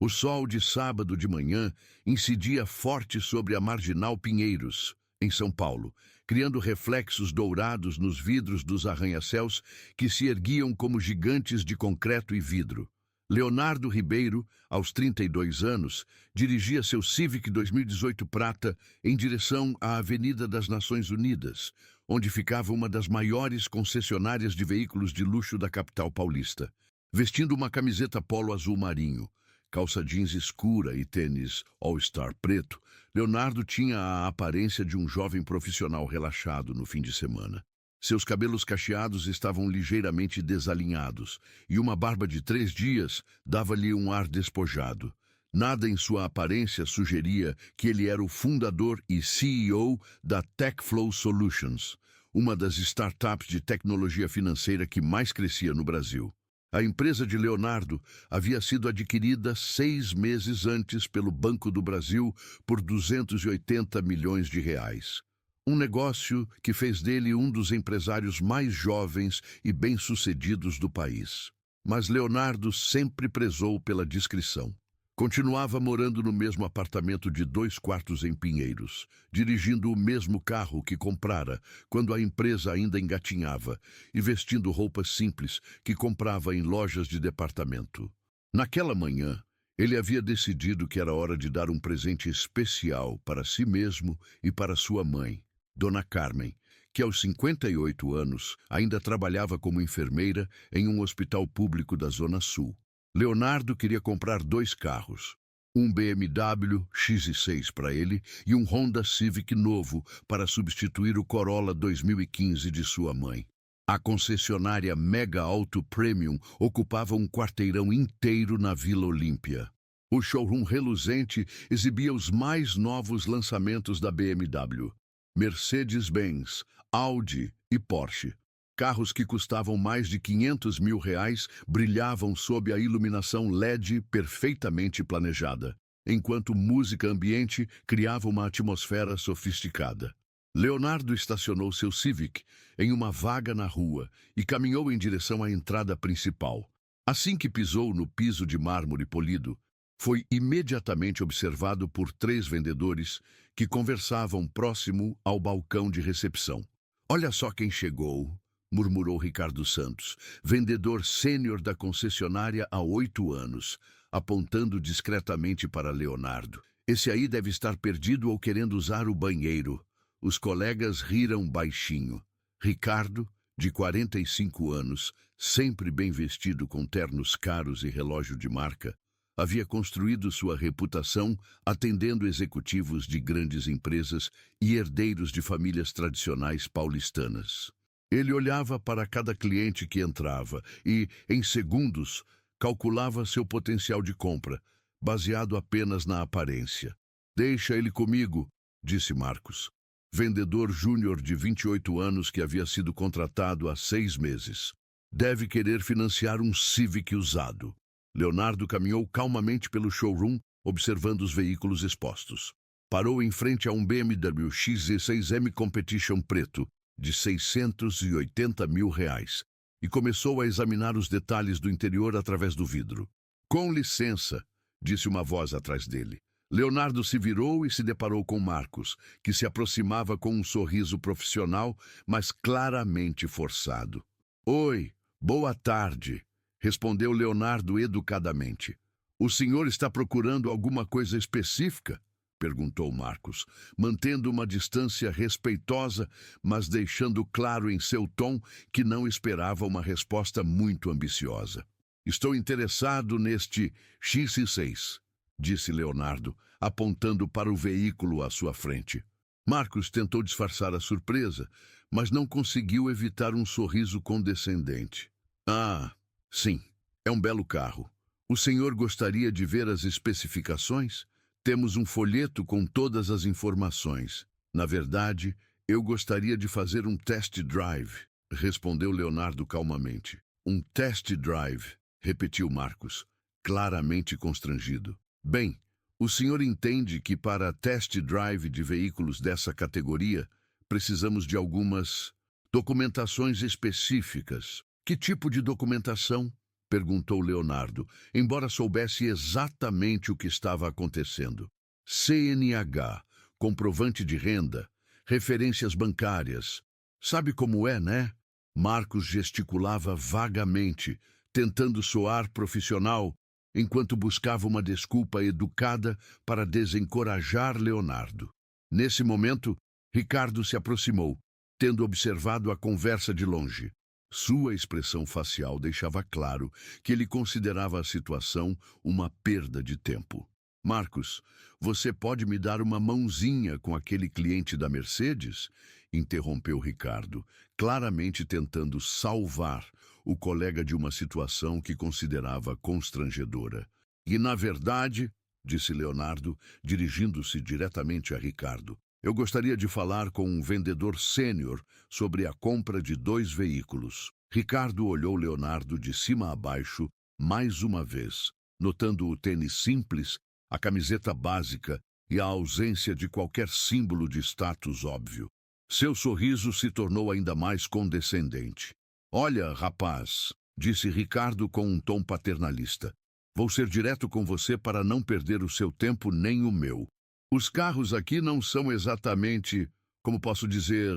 O sol de sábado de manhã incidia forte sobre a Marginal Pinheiros, em São Paulo, criando reflexos dourados nos vidros dos arranha-céus que se erguiam como gigantes de concreto e vidro. Leonardo Ribeiro, aos 32 anos, dirigia seu Civic 2018 prata em direção à Avenida das Nações Unidas, onde ficava uma das maiores concessionárias de veículos de luxo da capital paulista. Vestindo uma camiseta polo azul marinho, calça jeans escura e tênis All-Star preto, Leonardo tinha a aparência de um jovem profissional relaxado no fim de semana. Seus cabelos cacheados estavam ligeiramente desalinhados, e uma barba de 3 dias dava-lhe um ar despojado. Nada em sua aparência sugeria que ele era o fundador e CEO da TechFlow Solutions, uma das startups de tecnologia financeira que mais crescia no Brasil. A empresa de Leonardo havia sido adquirida 6 meses antes pelo Banco do Brasil por 280 milhões de reais. Um negócio que fez dele um dos empresários mais jovens e bem-sucedidos do país. Mas Leonardo sempre prezou pela discrição. Continuava morando no mesmo apartamento de 2 quartos em Pinheiros, dirigindo o mesmo carro que comprara quando a empresa ainda engatinhava e vestindo roupas simples que comprava em lojas de departamento. Naquela manhã, ele havia decidido que era hora de dar um presente especial para si mesmo e para sua mãe, Dona Carmen, que aos 58 anos ainda trabalhava como enfermeira em um hospital público da Zona Sul. Leonardo queria comprar 2 carros, um BMW X6 para ele e um Honda Civic novo para substituir o Corolla 2015 de sua mãe. A concessionária Mega Auto Premium ocupava um quarteirão inteiro na Vila Olímpia. O showroom reluzente exibia os mais novos lançamentos da BMW, Mercedes-Benz, Audi e Porsche. Carros que custavam mais de 500 mil reais brilhavam sob a iluminação LED perfeitamente planejada, enquanto música ambiente criava uma atmosfera sofisticada. Leonardo estacionou seu Civic em uma vaga na rua e caminhou em direção à entrada principal. Assim que pisou no piso de mármore polido, foi imediatamente observado por 3 vendedores que conversavam próximo ao balcão de recepção. "Olha só quem chegou", murmurou Ricardo Santos, vendedor sênior da concessionária há 8 anos, apontando discretamente para Leonardo. "Esse aí deve estar perdido ou querendo usar o banheiro." Os colegas riram baixinho. Ricardo, de 45 anos, sempre bem vestido com ternos caros e relógio de marca, havia construído sua reputação atendendo executivos de grandes empresas e herdeiros de famílias tradicionais paulistanas. Ele olhava para cada cliente que entrava e, em segundos, calculava seu potencial de compra, baseado apenas na aparência. "Deixa ele comigo", disse Marcos, vendedor júnior de 28 anos que havia sido contratado há 6 meses. "Deve querer financiar um Civic usado." Leonardo caminhou calmamente pelo showroom, observando os veículos expostos. Parou em frente a um BMW X6M Competition preto, de 680 mil reais, e começou a examinar os detalhes do interior através do vidro. "Com licença", disse uma voz atrás dele. Leonardo se virou e se deparou com Marcos, que se aproximava com um sorriso profissional, mas claramente forçado. "Oi, boa tarde", respondeu Leonardo educadamente. "O senhor está procurando alguma coisa específica?", perguntou Marcos, mantendo uma distância respeitosa, mas deixando claro em seu tom que não esperava uma resposta muito ambiciosa. "Estou interessado neste X6", disse Leonardo, apontando para o veículo à sua frente. Marcos tentou disfarçar a surpresa, mas não conseguiu evitar um sorriso condescendente. "Ah, sim, é um belo carro. O senhor gostaria de ver as especificações? Temos um folheto com todas as informações. Na verdade, eu gostaria de fazer um test drive", respondeu Leonardo calmamente. "Um test drive", repetiu Marcos, claramente constrangido. "Bem, o senhor entende que para test drive de veículos dessa categoria, precisamos de algumas documentações específicas." "Que tipo de documentação?", perguntou Leonardo, embora soubesse exatamente o que estava acontecendo. CNH, comprovante de renda, referências bancárias. Sabe como é, né? Marcos gesticulava vagamente, tentando soar profissional, enquanto buscava uma desculpa educada para desencorajar Leonardo. Nesse momento, Ricardo se aproximou, tendo observado a conversa de longe. Sua expressão facial deixava claro que ele considerava a situação uma perda de tempo. Marcos, você pode me dar uma mãozinha com aquele cliente da Mercedes? Interrompeu Ricardo, claramente tentando salvar o colega de uma situação que considerava constrangedora. E, na verdade, disse Leonardo, dirigindo-se diretamente a Ricardo, eu gostaria de falar com um vendedor sênior sobre a compra de 2 veículos. Ricardo olhou Leonardo de cima a baixo mais uma vez, notando o tênis simples, a camiseta básica e a ausência de qualquer símbolo de status óbvio. Seu sorriso se tornou ainda mais condescendente. Olha, rapaz, disse Ricardo com um tom paternalista. Vou ser direto com você para não perder o seu tempo nem o meu. Os carros aqui não são exatamente, como posso dizer,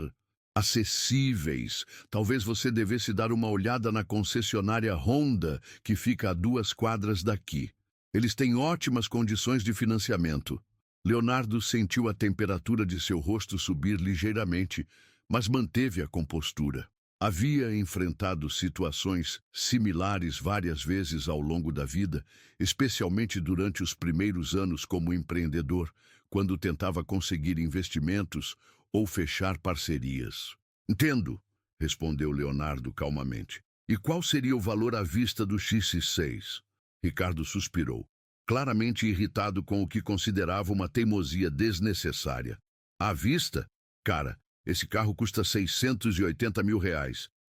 acessíveis. Talvez você devesse dar uma olhada na concessionária Honda, que fica a 2 quadras daqui. Eles têm ótimas condições de financiamento. Leonardo sentiu a temperatura de seu rosto subir ligeiramente, mas manteve a compostura. Havia enfrentado situações similares várias vezes ao longo da vida, especialmente durante os primeiros anos como empreendedor, quando tentava conseguir investimentos ou fechar parcerias. Entendo, respondeu Leonardo calmamente. E qual seria o valor à vista do X6? Ricardo suspirou, claramente irritado com o que considerava uma teimosia desnecessária. À vista? Cara, esse carro custa R$ 680 mil.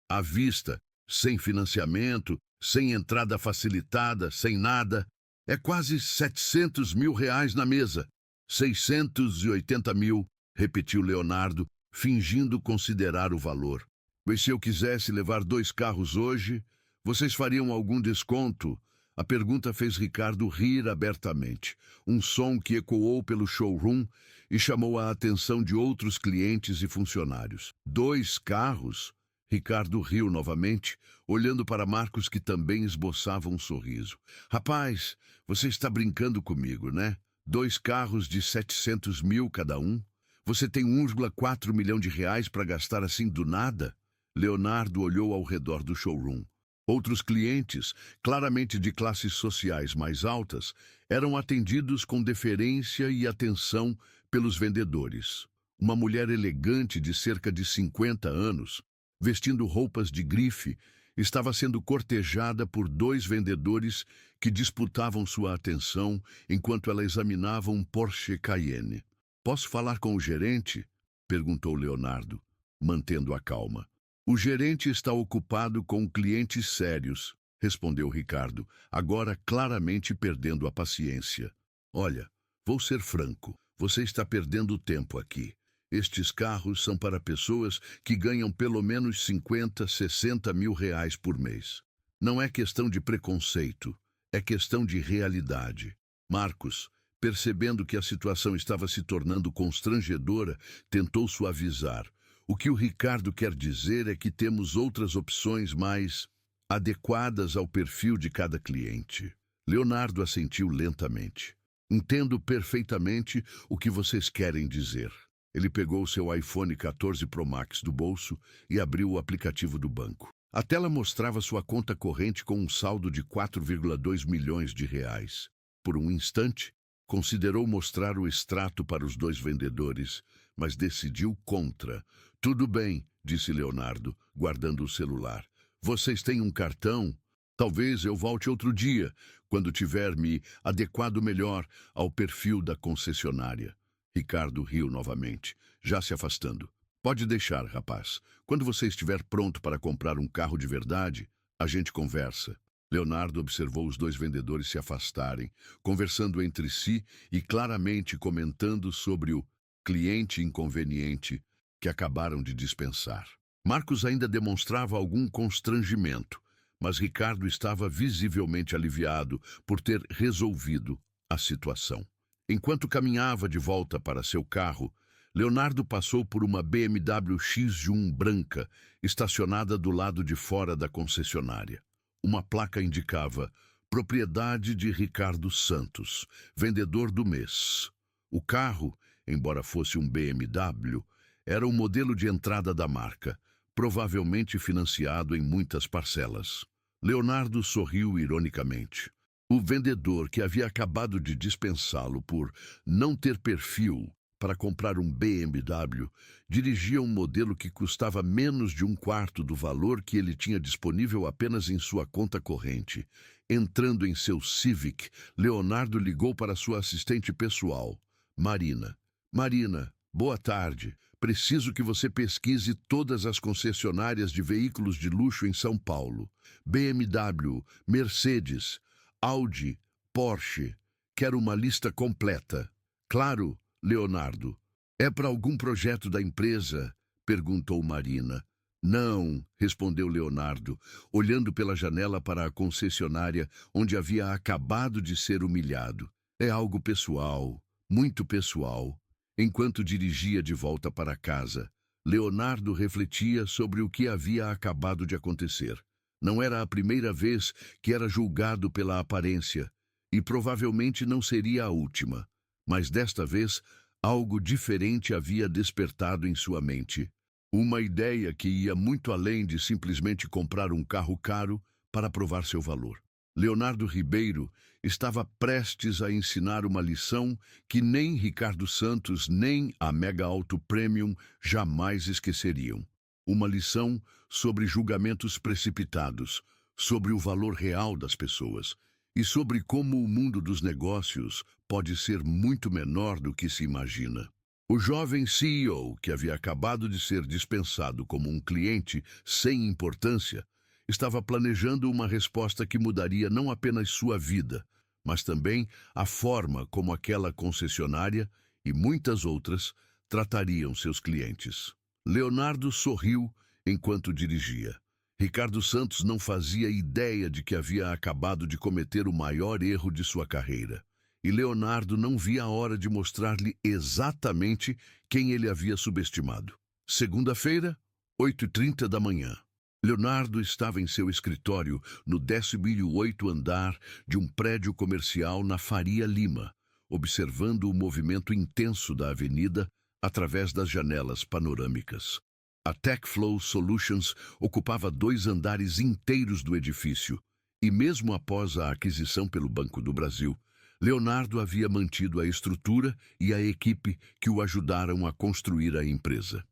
À vista, sem financiamento, sem entrada facilitada, sem nada. É quase R$ 700 mil na mesa. 680 mil, repetiu Leonardo, fingindo considerar o valor. Mas se eu quisesse levar 2 carros hoje, vocês fariam algum desconto? A pergunta fez Ricardo rir abertamente, um som que ecoou pelo showroom e chamou a atenção de outros clientes e funcionários. 2 carros? Ricardo riu novamente, olhando para Marcos, que também esboçava um sorriso. Rapaz, você está brincando comigo, né? 2 carros de 700 mil cada um? Você tem 1,4 milhão de reais para gastar assim do nada? Leonardo olhou ao redor do showroom. Outros clientes, claramente de classes sociais mais altas, eram atendidos com deferência e atenção pelos vendedores. Uma mulher elegante de cerca de 50 anos, vestindo roupas de grife, estava sendo cortejada por 2 vendedores que disputavam sua atenção enquanto ela examinava um Porsche Cayenne. Posso falar com o gerente? Perguntou Leonardo, mantendo a calma. O gerente está ocupado com clientes sérios, respondeu Ricardo, agora claramente perdendo a paciência. Olha, vou ser franco, você está perdendo tempo aqui. Estes carros são para pessoas que ganham pelo menos 50, 60 mil reais por mês. Não é questão de preconceito, é questão de realidade. Marcos, percebendo que a situação estava se tornando constrangedora, tentou suavizar. O que o Ricardo quer dizer é que temos outras opções mais adequadas ao perfil de cada cliente. Leonardo assentiu lentamente. Entendo perfeitamente o que vocês querem dizer. Ele pegou seu iPhone 14 Pro Max do bolso e abriu o aplicativo do banco. A tela mostrava sua conta corrente com um saldo de 4,2 milhões de reais. Por um instante, considerou mostrar o extrato para os 2 vendedores, mas decidiu contra. Tudo bem, disse Leonardo, guardando o celular. Vocês têm um cartão? Talvez eu volte outro dia, quando tiver me adequado melhor ao perfil da concessionária. Ricardo riu novamente, já se afastando. Pode deixar, rapaz. Quando você estiver pronto para comprar um carro de verdade, a gente conversa. Leonardo observou os 2 vendedores se afastarem, conversando entre si e claramente comentando sobre o cliente inconveniente que acabaram de dispensar. Marcos ainda demonstrava algum constrangimento, mas Ricardo estava visivelmente aliviado por ter resolvido a situação. Enquanto caminhava de volta para seu carro, Leonardo passou por uma BMW X1 branca, estacionada do lado de fora da concessionária. Uma placa indicava propriedade de Ricardo Santos, vendedor do mês. O carro, embora fosse um BMW, era um modelo de entrada da marca, provavelmente financiado em muitas parcelas. Leonardo sorriu ironicamente. O vendedor, que havia acabado de dispensá-lo por não ter perfil para comprar um BMW, dirigia um modelo que custava menos de um quarto do valor que ele tinha disponível apenas em sua conta corrente. Entrando em seu Civic, Leonardo ligou para sua assistente pessoal, Marina. Marina, boa tarde. Preciso que você pesquise todas as concessionárias de veículos de luxo em São Paulo. BMW, Mercedes, Audi, Porsche. Quero uma lista completa. Claro, Leonardo. É para algum projeto da empresa? Perguntou Marina. Não, respondeu Leonardo, olhando pela janela para a concessionária onde havia acabado de ser humilhado. É algo pessoal, muito pessoal. Enquanto dirigia de volta para casa, Leonardo refletia sobre o que havia acabado de acontecer. Não era a primeira vez que era julgado pela aparência, e provavelmente não seria a última. Mas desta vez, algo diferente havia despertado em sua mente. Uma ideia que ia muito além de simplesmente comprar um carro caro para provar seu valor. Leonardo Ribeiro estava prestes a ensinar uma lição que nem Ricardo Santos nem a Mega Auto Premium jamais esqueceriam. Uma lição sobre julgamentos precipitados, sobre o valor real das pessoas e sobre como o mundo dos negócios pode ser muito menor do que se imagina. O jovem CEO, que havia acabado de ser dispensado como um cliente sem importância, estava planejando uma resposta que mudaria não apenas sua vida, mas também a forma como aquela concessionária e muitas outras tratariam seus clientes. Leonardo sorriu enquanto dirigia. Ricardo Santos não fazia ideia de que havia acabado de cometer o maior erro de sua carreira. E Leonardo não via a hora de mostrar-lhe exatamente quem ele havia subestimado. Segunda-feira, 8h30 da manhã. Leonardo estava em seu escritório no 18º andar de um prédio comercial na Faria Lima, observando o movimento intenso da avenida através das janelas panorâmicas. A TechFlow Solutions ocupava 2 andares inteiros do edifício, e mesmo após a aquisição pelo Banco do Brasil, Leonardo havia mantido a estrutura e a equipe que o ajudaram a construir a empresa.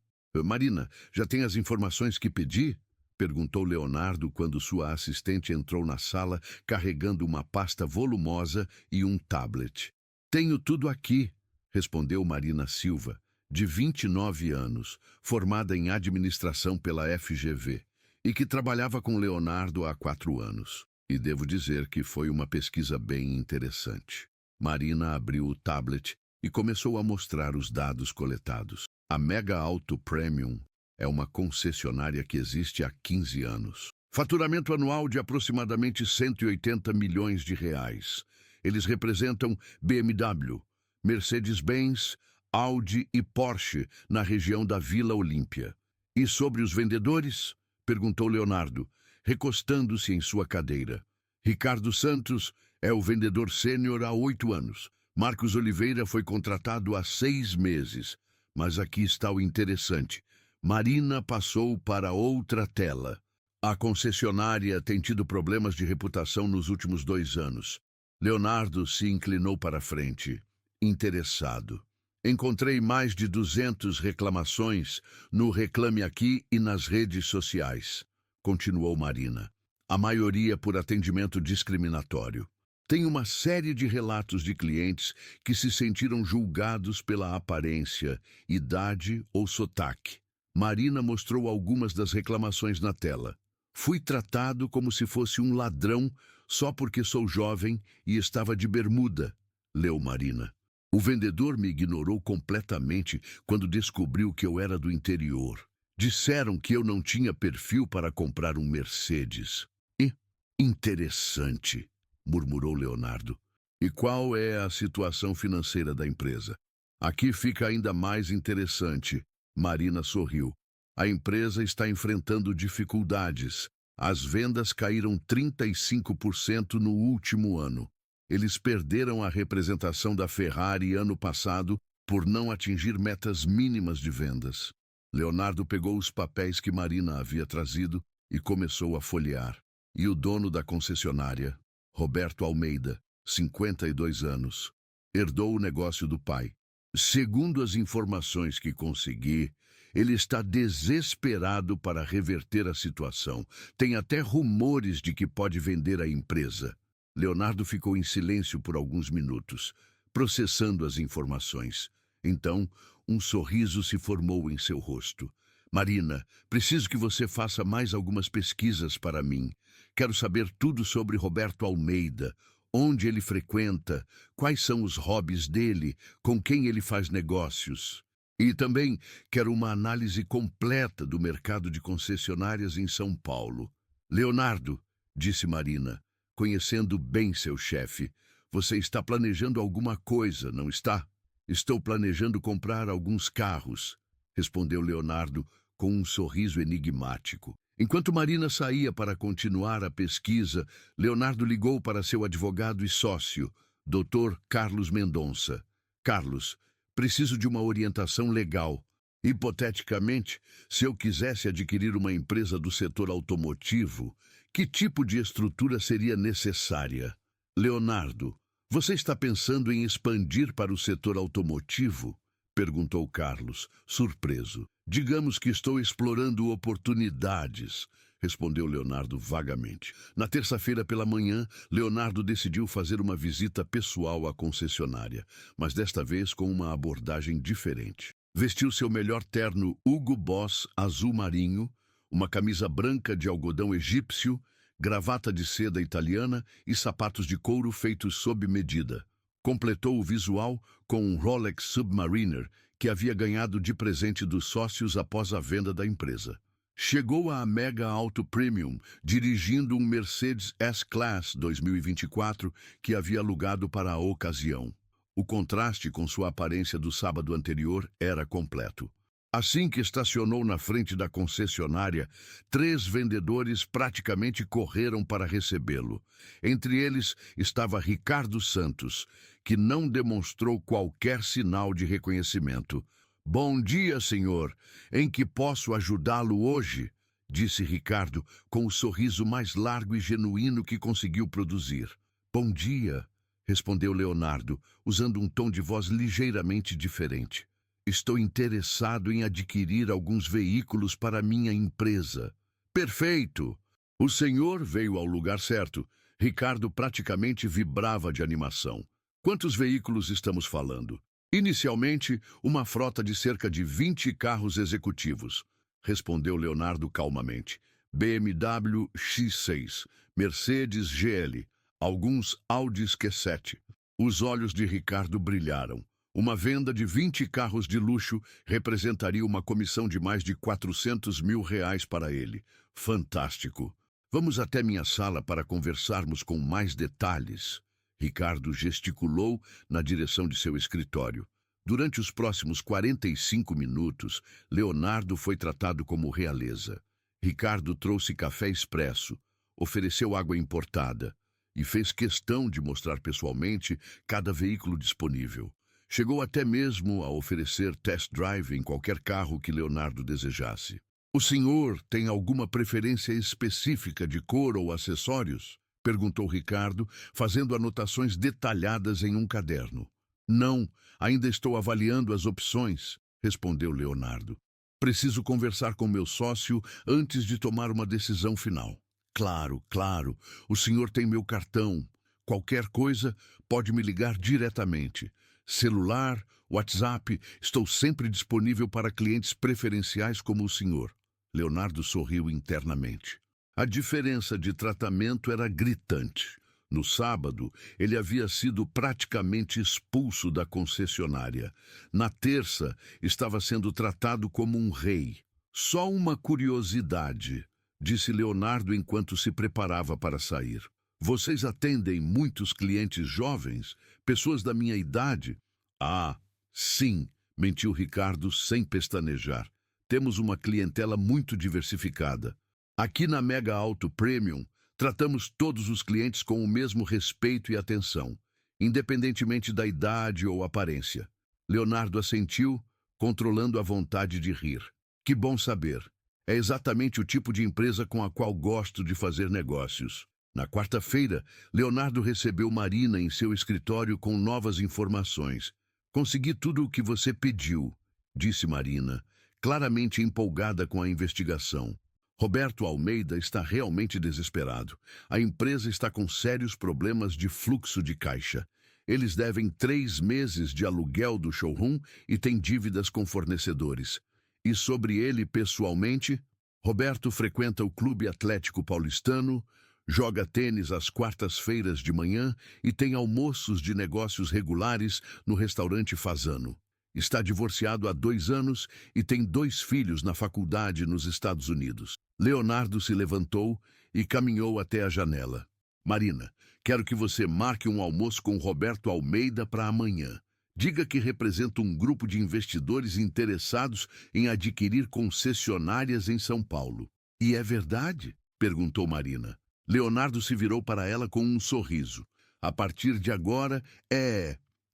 Marina, já tem as informações que pedi? Perguntou Leonardo quando sua assistente entrou na sala carregando uma pasta volumosa e um tablet. Tenho tudo aqui, respondeu Marina Silva, de 29 anos, formada em administração pela FGV, e que trabalhava com Leonardo há 4 anos. E devo dizer que foi uma pesquisa bem interessante. Marina abriu o tablet e começou a mostrar os dados coletados. A Mega Auto Premium é uma concessionária que existe há 15 anos. Faturamento anual de aproximadamente 180 milhões de reais. Eles representam BMW, Mercedes-Benz, Audi e Porsche na região da Vila Olímpia. E sobre os vendedores? Perguntou Leonardo, recostando-se em sua cadeira. Ricardo Santos é o vendedor sênior há 8 anos. Marcos Oliveira foi contratado há 6 meses. Mas aqui está o interessante. Marina passou para outra tela. A concessionária tem tido problemas de reputação nos últimos 2 anos. Leonardo se inclinou para a frente, interessado. Encontrei mais de 200 reclamações no Reclame Aqui e nas redes sociais, continuou Marina. A maioria por atendimento discriminatório. Tem uma série de relatos de clientes que se sentiram julgados pela aparência, idade ou sotaque. Marina mostrou algumas das reclamações na tela. Fui tratado como se fosse um ladrão só porque sou jovem e estava de bermuda, leu Marina. O vendedor me ignorou completamente quando descobriu que eu era do interior. Disseram que eu não tinha perfil para comprar um Mercedes. E Interessante, murmurou Leonardo. E qual é a situação financeira da empresa? Aqui fica ainda mais interessante. Marina sorriu. A empresa está enfrentando dificuldades. As vendas caíram 35% no último ano. Eles perderam a representação da Ferrari ano passado por não atingir metas mínimas de vendas. Leonardo pegou os papéis que Marina havia trazido e começou a folhear. E o dono da concessionária, Roberto Almeida, 52 anos, herdou o negócio do pai. Segundo as informações que consegui, ele está desesperado para reverter a situação. Tem até rumores de que pode vender a empresa. Leonardo ficou em silêncio por alguns minutos, processando as informações. Então, um sorriso se formou em seu rosto. Marina, preciso que você faça mais algumas pesquisas para mim. Quero saber tudo sobre Roberto Almeida, onde ele frequenta, quais são os hobbies dele, com quem ele faz negócios. E também quero uma análise completa do mercado de concessionárias em São Paulo. Leonardo, disse Marina, conhecendo bem seu chefe, você está planejando alguma coisa, não está? Estou planejando comprar alguns carros, respondeu Leonardo com um sorriso enigmático. Enquanto Marina saía para continuar a pesquisa, Leonardo ligou para seu advogado e sócio, Dr. Carlos Mendonça. Carlos, preciso de uma orientação legal. Hipoteticamente, se eu quisesse adquirir uma empresa do setor automotivo, que tipo de estrutura seria necessária? Leonardo, você está pensando em expandir para o setor automotivo? Perguntou Carlos, surpreso. Digamos que estou explorando oportunidades, respondeu Leonardo vagamente. Na terça-feira pela manhã, Leonardo decidiu fazer uma visita pessoal à concessionária, mas desta vez com uma abordagem diferente. Vestiu seu melhor terno Hugo Boss azul marinho, uma camisa branca de algodão egípcio, gravata de seda italiana e sapatos de couro feitos sob medida. Completou o visual com um Rolex Submariner que havia ganhado de presente dos sócios após a venda da empresa. Chegou à Mega Auto Premium, dirigindo um Mercedes S-Class 2024 que havia alugado para a ocasião. O contraste com sua aparência do sábado anterior era completo. Assim que estacionou na frente da concessionária, 3 vendedores praticamente correram para recebê-lo. Entre eles estava Ricardo Santos, que não demonstrou qualquer sinal de reconhecimento. Bom dia, senhor. Em que posso ajudá-lo hoje? Disse Ricardo, com o sorriso mais largo e genuíno que conseguiu produzir. Bom dia, respondeu Leonardo, usando um tom de voz ligeiramente diferente. Estou interessado em adquirir alguns veículos para minha empresa. Perfeito! O senhor veio ao lugar certo. Ricardo praticamente vibrava de animação. Quantos veículos estamos falando? Inicialmente, uma frota de cerca de 20 carros executivos, respondeu Leonardo calmamente. BMW X6, Mercedes GL, alguns Audis Q7. Os olhos de Ricardo brilharam. Uma venda de 20 carros de luxo representaria uma comissão de mais de R$ 400 mil para ele. Fantástico! Vamos até minha sala para conversarmos com mais detalhes. Ricardo gesticulou na direção de seu escritório. Durante os próximos 45 minutos, Leonardo foi tratado como realeza. Ricardo trouxe café expresso, ofereceu água importada e fez questão de mostrar pessoalmente cada veículo disponível. Chegou até mesmo a oferecer test drive em qualquer carro que Leonardo desejasse. O senhor tem alguma preferência específica de cor ou acessórios? Perguntou Ricardo, fazendo anotações detalhadas em um caderno. Não, ainda estou avaliando as opções, respondeu Leonardo. Preciso conversar com meu sócio antes de tomar uma decisão final. Claro, claro, o senhor tem meu cartão. Qualquer coisa, pode me ligar diretamente. Celular, WhatsApp, estou sempre disponível para clientes preferenciais como o senhor. Leonardo sorriu internamente. A diferença de tratamento era gritante. No sábado, ele havia sido praticamente expulso da concessionária. Na terça, estava sendo tratado como um rei. Só uma curiosidade, disse Leonardo enquanto se preparava para sair. Vocês atendem muitos clientes jovens? Pessoas da minha idade? Ah, sim, mentiu Ricardo sem pestanejar. Temos uma clientela muito diversificada. Aqui na Mega Auto Premium, tratamos todos os clientes com o mesmo respeito e atenção, independentemente da idade ou aparência. Leonardo assentiu, controlando a vontade de rir. Que bom saber. É exatamente o tipo de empresa com a qual gosto de fazer negócios. Na quarta-feira, Leonardo recebeu Marina em seu escritório com novas informações. Consegui tudo o que você pediu, disse Marina, claramente empolgada com a investigação. Roberto Almeida está realmente desesperado. A empresa está com sérios problemas de fluxo de caixa. Eles devem 3 meses de aluguel do showroom e têm dívidas com fornecedores. E sobre ele, pessoalmente, Roberto frequenta o Clube Atlético Paulistano, joga tênis às quartas-feiras de manhã e tem almoços de negócios regulares no restaurante Fasano. Está divorciado há 2 anos e tem 2 filhos na faculdade nos Estados Unidos. Leonardo se levantou e caminhou até a janela. Marina, quero que você marque um almoço com Roberto Almeida para amanhã. Diga que representa um grupo de investidores interessados em adquirir concessionárias em São Paulo. E é verdade? Perguntou Marina. Leonardo se virou para ela com um sorriso. A partir de agora,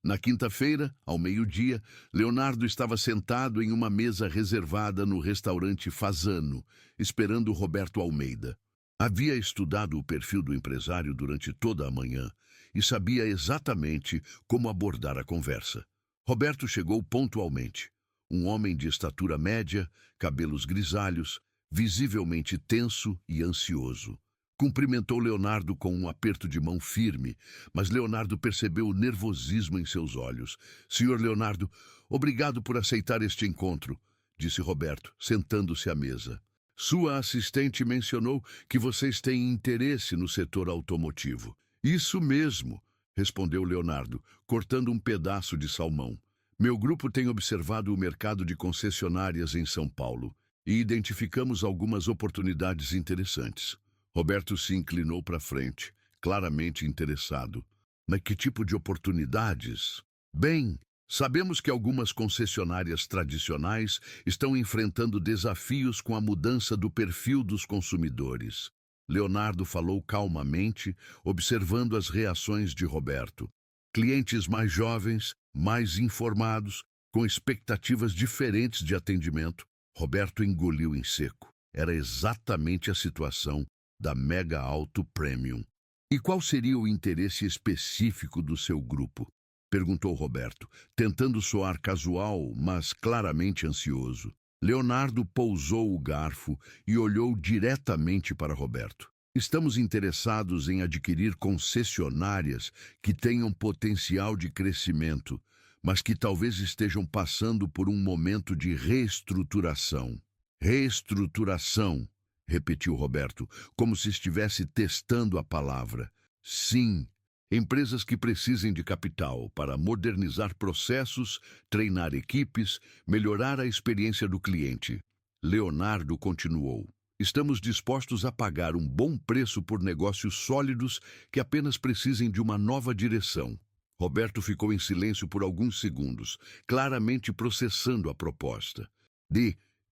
Na quinta-feira, ao meio-dia, Leonardo estava sentado em uma mesa reservada no restaurante Fasano, esperando Roberto Almeida. Havia estudado o perfil do empresário durante toda a manhã e sabia exatamente como abordar a conversa. Roberto chegou pontualmente. Um homem de estatura média, cabelos grisalhos, visivelmente tenso e ansioso. Cumprimentou Leonardo com um aperto de mão firme, mas Leonardo percebeu o nervosismo em seus olhos. Senhor Leonardo, obrigado por aceitar este encontro, disse Roberto, sentando-se à mesa. Sua assistente mencionou que vocês têm interesse no setor automotivo. Isso mesmo, respondeu Leonardo, cortando um pedaço de salmão. Meu grupo tem observado o mercado de concessionárias em São Paulo e identificamos algumas oportunidades interessantes. Roberto se inclinou para frente, claramente interessado. Mas que tipo de oportunidades? Bem, sabemos que algumas concessionárias tradicionais estão enfrentando desafios com a mudança do perfil dos consumidores. Leonardo falou calmamente, observando as reações de Roberto. Clientes mais jovens, mais informados, com expectativas diferentes de atendimento. Roberto engoliu em seco. Era exatamente a situação da Mega Auto Premium. E qual seria o interesse específico do seu grupo? Perguntou Roberto, tentando soar casual, mas claramente ansioso. Leonardo pousou o garfo e olhou diretamente para Roberto. Estamos interessados em adquirir concessionárias que tenham potencial de crescimento, mas que talvez estejam passando por um momento de reestruturação. Reestruturação, repetiu Roberto, como se estivesse testando a palavra. Sim, empresas que precisem de capital para modernizar processos, treinar equipes, melhorar a experiência do cliente. Leonardo continuou. Estamos dispostos a pagar um bom preço por negócios sólidos que apenas precisem de uma nova direção. Roberto ficou em silêncio por alguns segundos, claramente processando a proposta.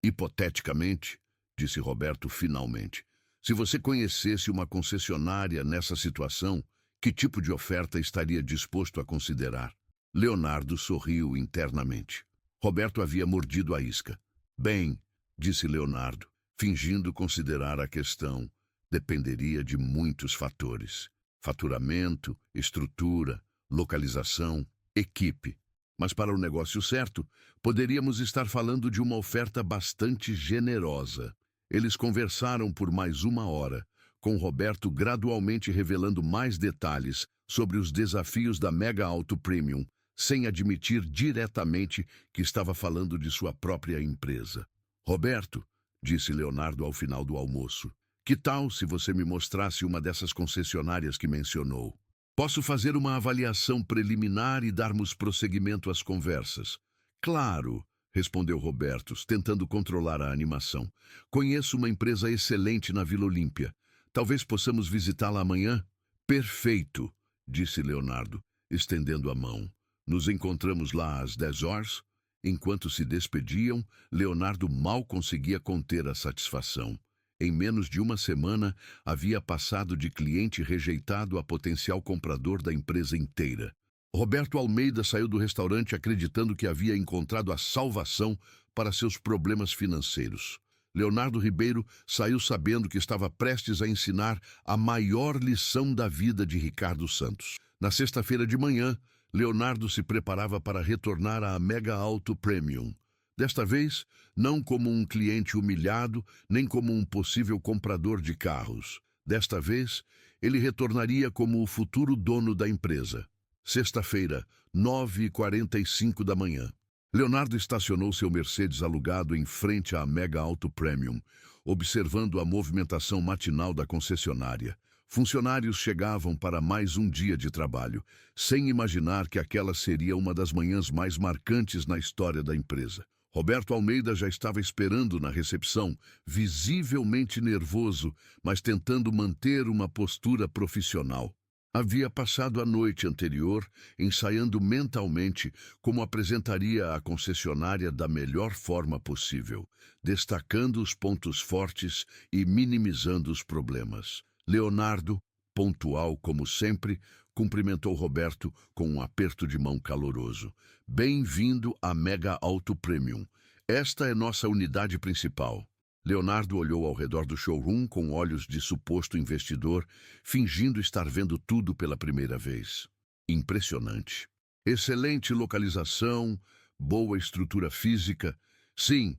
Hipoteticamente, disse Roberto finalmente, se você conhecesse uma concessionária nessa situação, que tipo de oferta estaria disposto a considerar? Leonardo sorriu internamente. Roberto havia mordido a isca. Bem, disse Leonardo, fingindo considerar a questão, dependeria de muitos fatores. Faturamento, estrutura, localização, equipe. Mas para o negócio certo, poderíamos estar falando de uma oferta bastante generosa. Eles conversaram por mais 1 hora, com Roberto gradualmente revelando mais detalhes sobre os desafios da Mega Auto Premium, sem admitir diretamente que estava falando de sua própria empresa. Roberto, disse Leonardo ao final do almoço, que tal se você me mostrasse uma dessas concessionárias que mencionou? Posso fazer uma avaliação preliminar e darmos prosseguimento às conversas. Claro, respondeu Roberto, tentando controlar a animação. Conheço uma empresa excelente na Vila Olímpia. Talvez possamos visitá-la amanhã? Perfeito, disse Leonardo, estendendo a mão. Nos encontramos lá às 10 horas? Enquanto se despediam, Leonardo mal conseguia conter a satisfação. Em menos de uma semana, havia passado de cliente rejeitado a potencial comprador da empresa inteira. Roberto Almeida saiu do restaurante acreditando que havia encontrado a salvação para seus problemas financeiros. Leonardo Ribeiro saiu sabendo que estava prestes a ensinar a maior lição da vida de Ricardo Santos. Na sexta-feira de manhã, Leonardo se preparava para retornar à Mega Auto Premium. Desta vez, não como um cliente humilhado, nem como um possível comprador de carros. Desta vez, ele retornaria como o futuro dono da empresa. Sexta-feira, 9h45 da manhã. Leonardo estacionou seu Mercedes alugado em frente à Mega Auto Premium, observando a movimentação matinal da concessionária. Funcionários chegavam para mais um dia de trabalho, sem imaginar que aquela seria uma das manhãs mais marcantes na história da empresa. Roberto Almeida já estava esperando na recepção, visivelmente nervoso, mas tentando manter uma postura profissional. Havia passado a noite anterior ensaiando mentalmente como apresentaria a concessionária da melhor forma possível, destacando os pontos fortes e minimizando os problemas. Leonardo, pontual como sempre, cumprimentou Roberto com um aperto de mão caloroso. Bem-vindo à Mega Auto Premium. Esta é nossa unidade principal. Leonardo olhou ao redor do showroom com olhos de suposto investidor, fingindo estar vendo tudo pela primeira vez. Impressionante. Excelente localização, boa estrutura física. Sim,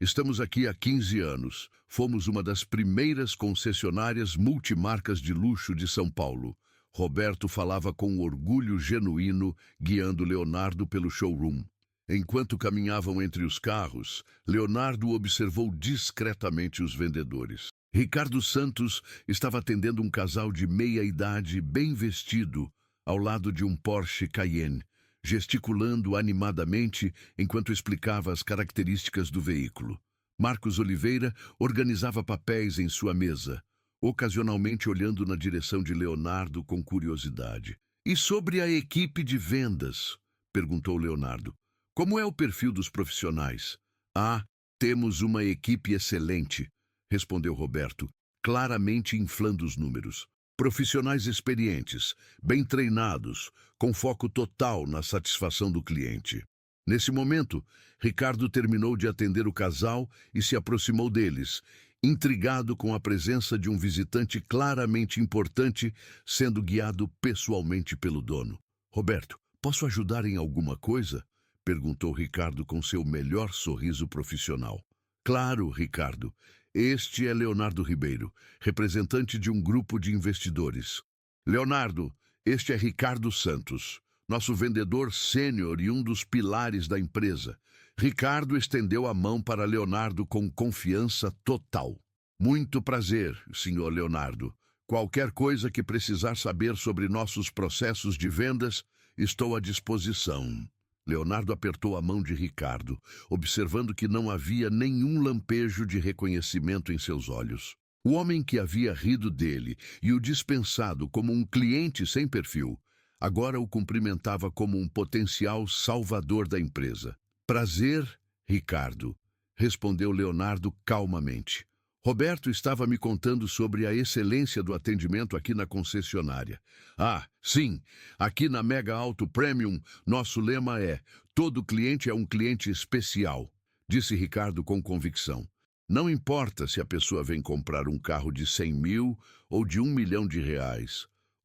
estamos aqui há 15 anos. Fomos uma das primeiras concessionárias multimarcas de luxo de São Paulo. Roberto falava com orgulho genuíno, guiando Leonardo pelo showroom. Enquanto caminhavam entre os carros, Leonardo observou discretamente os vendedores. Ricardo Santos estava atendendo um casal de meia-idade bem vestido, ao lado de um Porsche Cayenne, gesticulando animadamente enquanto explicava as características do veículo. Marcos Oliveira organizava papéis em sua mesa, ocasionalmente olhando na direção de Leonardo com curiosidade. "E sobre a equipe de vendas?" perguntou Leonardo. "Como é o perfil dos profissionais?" "Ah, temos uma equipe excelente", respondeu Roberto, claramente inflando os números. "Profissionais experientes, bem treinados, com foco total na satisfação do cliente." Nesse momento, Ricardo terminou de atender o casal e se aproximou deles, intrigado com a presença de um visitante claramente importante, sendo guiado pessoalmente pelo dono. "Roberto, posso ajudar em alguma coisa?" perguntou Ricardo com seu melhor sorriso profissional. "Claro, Ricardo. Este é Leonardo Ribeiro, representante de um grupo de investidores." "Leonardo, este é Ricardo Santos, nosso vendedor sênior e um dos pilares da empresa." Ricardo estendeu a mão para Leonardo com confiança total. "Muito prazer, senhor Leonardo. Qualquer coisa que precisar saber sobre nossos processos de vendas, estou à disposição." Leonardo apertou a mão de Ricardo, observando que não havia nenhum lampejo de reconhecimento em seus olhos. O homem que havia rido dele e o dispensado como um cliente sem perfil, agora o cumprimentava como um potencial salvador da empresa. "Prazer, Ricardo", respondeu Leonardo calmamente. "Roberto estava me contando sobre a excelência do atendimento aqui na concessionária." "Ah, sim, aqui na Mega Auto Premium, nosso lema é: todo cliente é um cliente especial", disse Ricardo com convicção. "Não importa se a pessoa vem comprar um carro de 100 mil ou de R$1 milhão.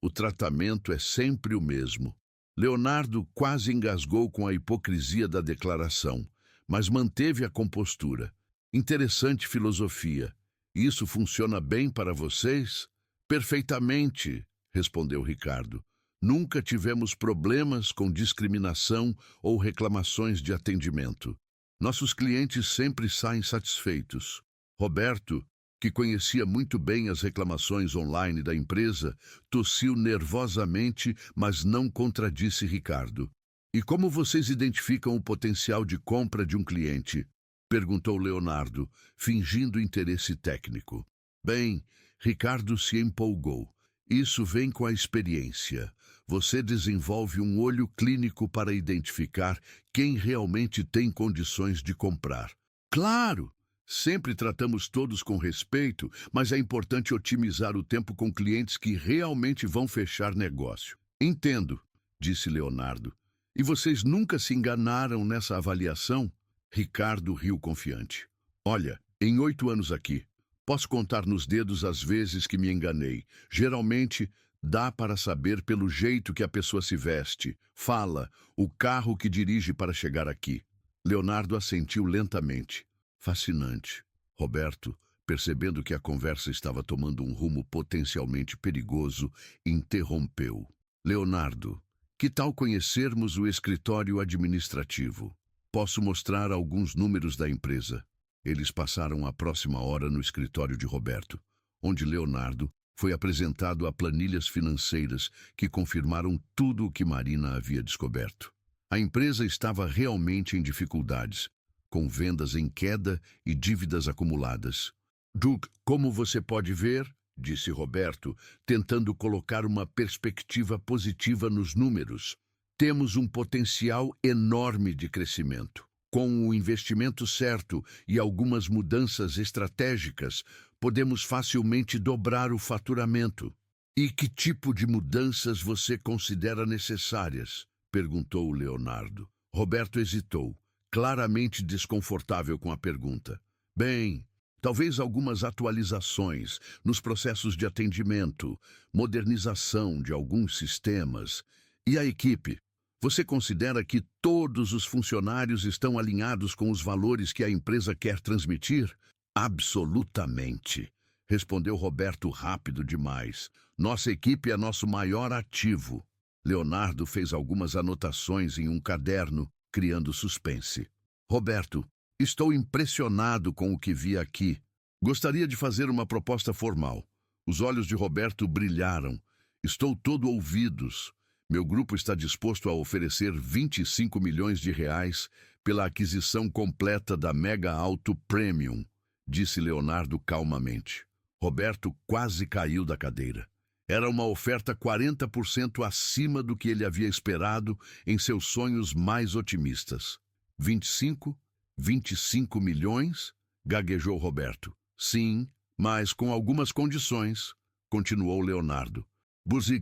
O tratamento é sempre o mesmo." Leonardo quase engasgou com a hipocrisia da declaração, mas manteve a compostura. "Interessante filosofia. Isso funciona bem para vocês?" "Perfeitamente", respondeu Ricardo. "Nunca tivemos problemas com discriminação ou reclamações de atendimento. Nossos clientes sempre saem satisfeitos." Roberto, que conhecia muito bem as reclamações online da empresa, tossiu nervosamente, mas não contradisse Ricardo. E como vocês identificam o potencial de compra de um cliente? Perguntou Leonardo, fingindo interesse técnico. Bem, Ricardo se empolgou. Isso vem com a experiência. Você desenvolve um olho clínico para identificar quem realmente tem condições de comprar. Claro! Sempre tratamos todos com respeito, mas é importante otimizar o tempo com clientes que realmente vão fechar negócio. Entendo, disse Leonardo. E vocês nunca se enganaram nessa avaliação? Ricardo riu confiante. Olha, em 8 anos aqui, posso contar nos dedos as vezes que me enganei. Geralmente, dá para saber pelo jeito que a pessoa se veste, fala, o carro que dirige para chegar aqui. Leonardo assentiu lentamente. Fascinante. Roberto, percebendo que a conversa estava tomando um rumo potencialmente perigoso, interrompeu. Leonardo, que tal conhecermos o escritório administrativo? Posso mostrar alguns números da empresa. Eles passaram a próxima hora no escritório de Roberto, onde Leonardo foi apresentado a planilhas financeiras que confirmaram tudo o que Marina havia descoberto. A empresa estava realmente em dificuldades, com vendas em queda e dívidas acumuladas. Duke, como você pode ver, disse Roberto, tentando colocar uma perspectiva positiva nos números. Temos um potencial enorme de crescimento. Com o investimento certo e algumas mudanças estratégicas, podemos facilmente dobrar o faturamento. E que tipo de mudanças você considera necessárias? Perguntou Leonardo. Roberto hesitou, claramente desconfortável com a pergunta. Bem, talvez algumas atualizações nos processos de atendimento, modernização de alguns sistemas. E a equipe? Você considera que todos os funcionários estão alinhados com os valores que a empresa quer transmitir? Absolutamente, respondeu Roberto rápido demais. Nossa equipe é nosso maior ativo. Leonardo fez algumas anotações em um caderno, criando suspense. Roberto, estou impressionado com o que vi aqui. Gostaria de fazer uma proposta formal. Os olhos de Roberto brilharam. Estou todo ouvidos. Meu grupo está disposto a oferecer 25 milhões de reais pela aquisição completa da Mega Auto Premium, disse Leonardo calmamente. Roberto quase caiu da cadeira. Era uma oferta 40% acima do que ele havia esperado em seus sonhos mais otimistas. 25? 25 milhões? Gaguejou Roberto. Sim, mas com algumas condições, continuou Leonardo.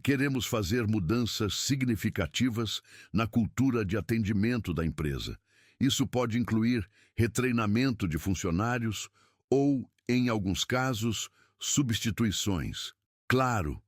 Queremos fazer mudanças significativas na cultura de atendimento da empresa. Isso pode incluir retreinamento de funcionários ou, em alguns casos, substituições. Claro,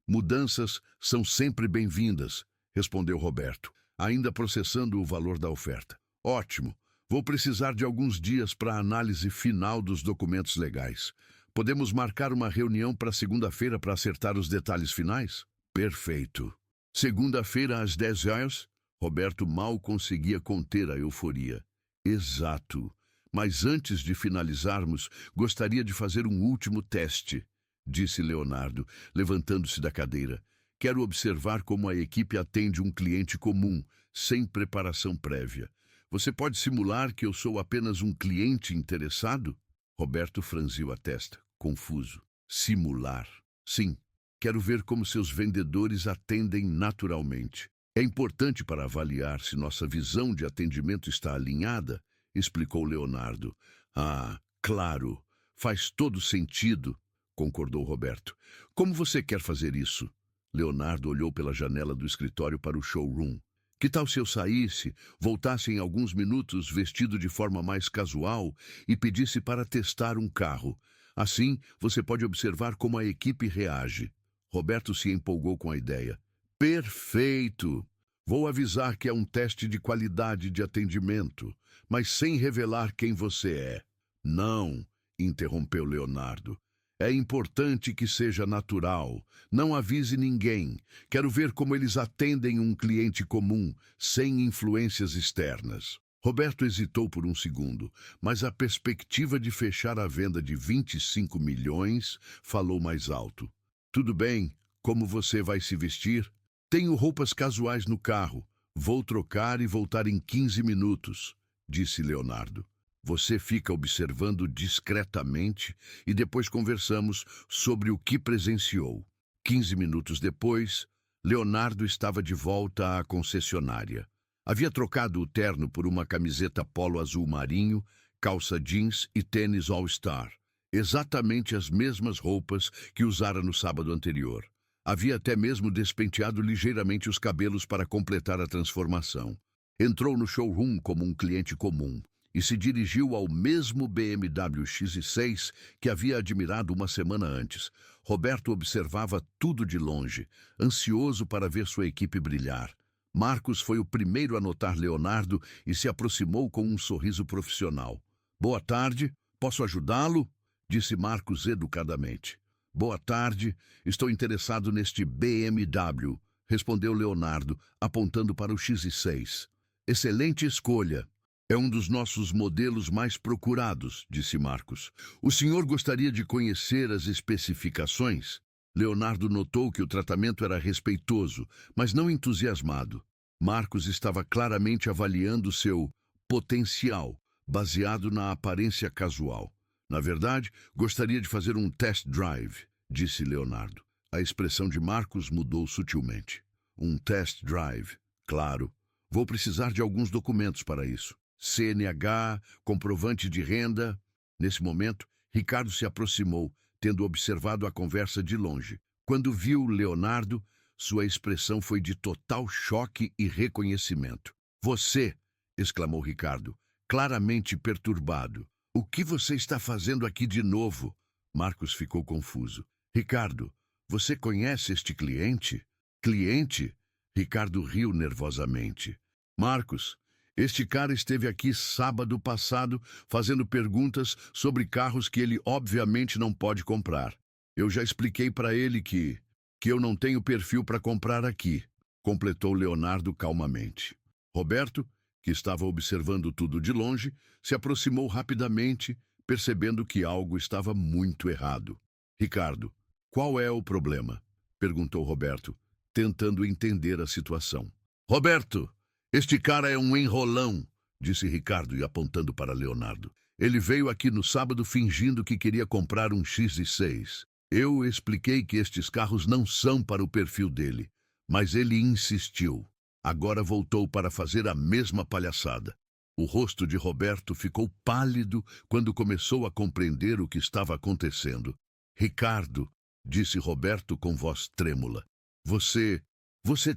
mudanças são sempre bem-vindas, respondeu Roberto, ainda processando o valor da oferta. Ótimo, vou precisar de alguns dias para a análise final dos documentos legais. Podemos marcar uma reunião para segunda-feira para acertar os detalhes finais? Perfeito. Segunda-feira às 10 horas? Roberto mal conseguia conter a euforia. Exato. Mas antes de finalizarmos, gostaria de fazer um último teste, disse Leonardo, levantando-se da cadeira. Quero observar como a equipe atende um cliente comum, sem preparação prévia. Você pode simular que eu sou apenas um cliente interessado? Roberto franziu a testa, confuso. Simular? Sim. Quero ver como seus vendedores atendem naturalmente. É importante para avaliar se nossa visão de atendimento está alinhada, explicou Leonardo. Ah, claro. Faz todo sentido, concordou Roberto. Como você quer fazer isso? Leonardo olhou pela janela do escritório para o showroom. Que tal se eu saísse, voltasse em alguns minutos vestido de forma mais casual e pedisse para testar um carro? Assim, você pode observar como a equipe reage. Roberto se empolgou com a ideia. Perfeito! Vou avisar que é um teste de qualidade de atendimento, mas sem revelar quem você é. Não, interrompeu Leonardo. É importante que seja natural. Não avise ninguém. Quero ver como eles atendem um cliente comum, sem influências externas. Roberto hesitou por um segundo, mas a perspectiva de fechar a venda de 25 milhões falou mais alto. Tudo bem, como você vai se vestir? Tenho roupas casuais no carro. Vou trocar e voltar em 15 minutos, disse Leonardo. Você fica observando discretamente e depois conversamos sobre o que presenciou. 15 minutos depois, Leonardo estava de volta à concessionária. Havia trocado o terno por uma camiseta polo azul marinho, calça jeans e tênis All-Star. Exatamente as mesmas roupas que usara no sábado anterior. Havia até mesmo despenteado ligeiramente os cabelos para completar a transformação. Entrou no showroom como um cliente comum e se dirigiu ao mesmo BMW X6 que havia admirado uma semana antes. Roberto observava tudo de longe, ansioso para ver sua equipe brilhar. Marcos foi o primeiro a notar Leonardo e se aproximou com um sorriso profissional. Boa tarde, posso ajudá-lo? Disse Marcos educadamente. Boa tarde, estou interessado neste BMW, respondeu Leonardo, apontando para o X6. Excelente escolha. É um dos nossos modelos mais procurados, disse Marcos. O senhor gostaria de conhecer as especificações? Leonardo notou que o tratamento era respeitoso, mas não entusiasmado. Marcos estava claramente avaliando seu potencial, baseado na aparência casual. Na verdade, gostaria de fazer um test drive, disse Leonardo. A expressão de Marcos mudou sutilmente. Um test drive, claro. Vou precisar de alguns documentos para isso. CNH, comprovante de renda. Nesse momento, Ricardo se aproximou, tendo observado a conversa de longe. Quando viu Leonardo, sua expressão foi de total choque e reconhecimento. Você, exclamou Ricardo, claramente perturbado. O que você está fazendo aqui de novo? Marcos ficou confuso. Ricardo, você conhece este cliente? Cliente? Ricardo riu nervosamente. Marcos, este cara esteve aqui sábado passado fazendo perguntas sobre carros que ele obviamente não pode comprar. Eu já expliquei para ele que eu não tenho perfil para comprar aqui, completou Leonardo calmamente. Roberto, que estava observando tudo de longe, se aproximou rapidamente, percebendo que algo estava muito errado. Ricardo, qual é o problema? Perguntou Roberto, tentando entender a situação. Roberto, este cara é um enrolão, disse Ricardo e apontando para Leonardo. Ele veio aqui no sábado fingindo que queria comprar um X6. Eu expliquei que estes carros não são para o perfil dele, mas ele insistiu. Agora voltou para fazer a mesma palhaçada. O rosto de Roberto ficou pálido quando começou a compreender o que estava acontecendo. Ricardo, disse Roberto com voz trêmula, você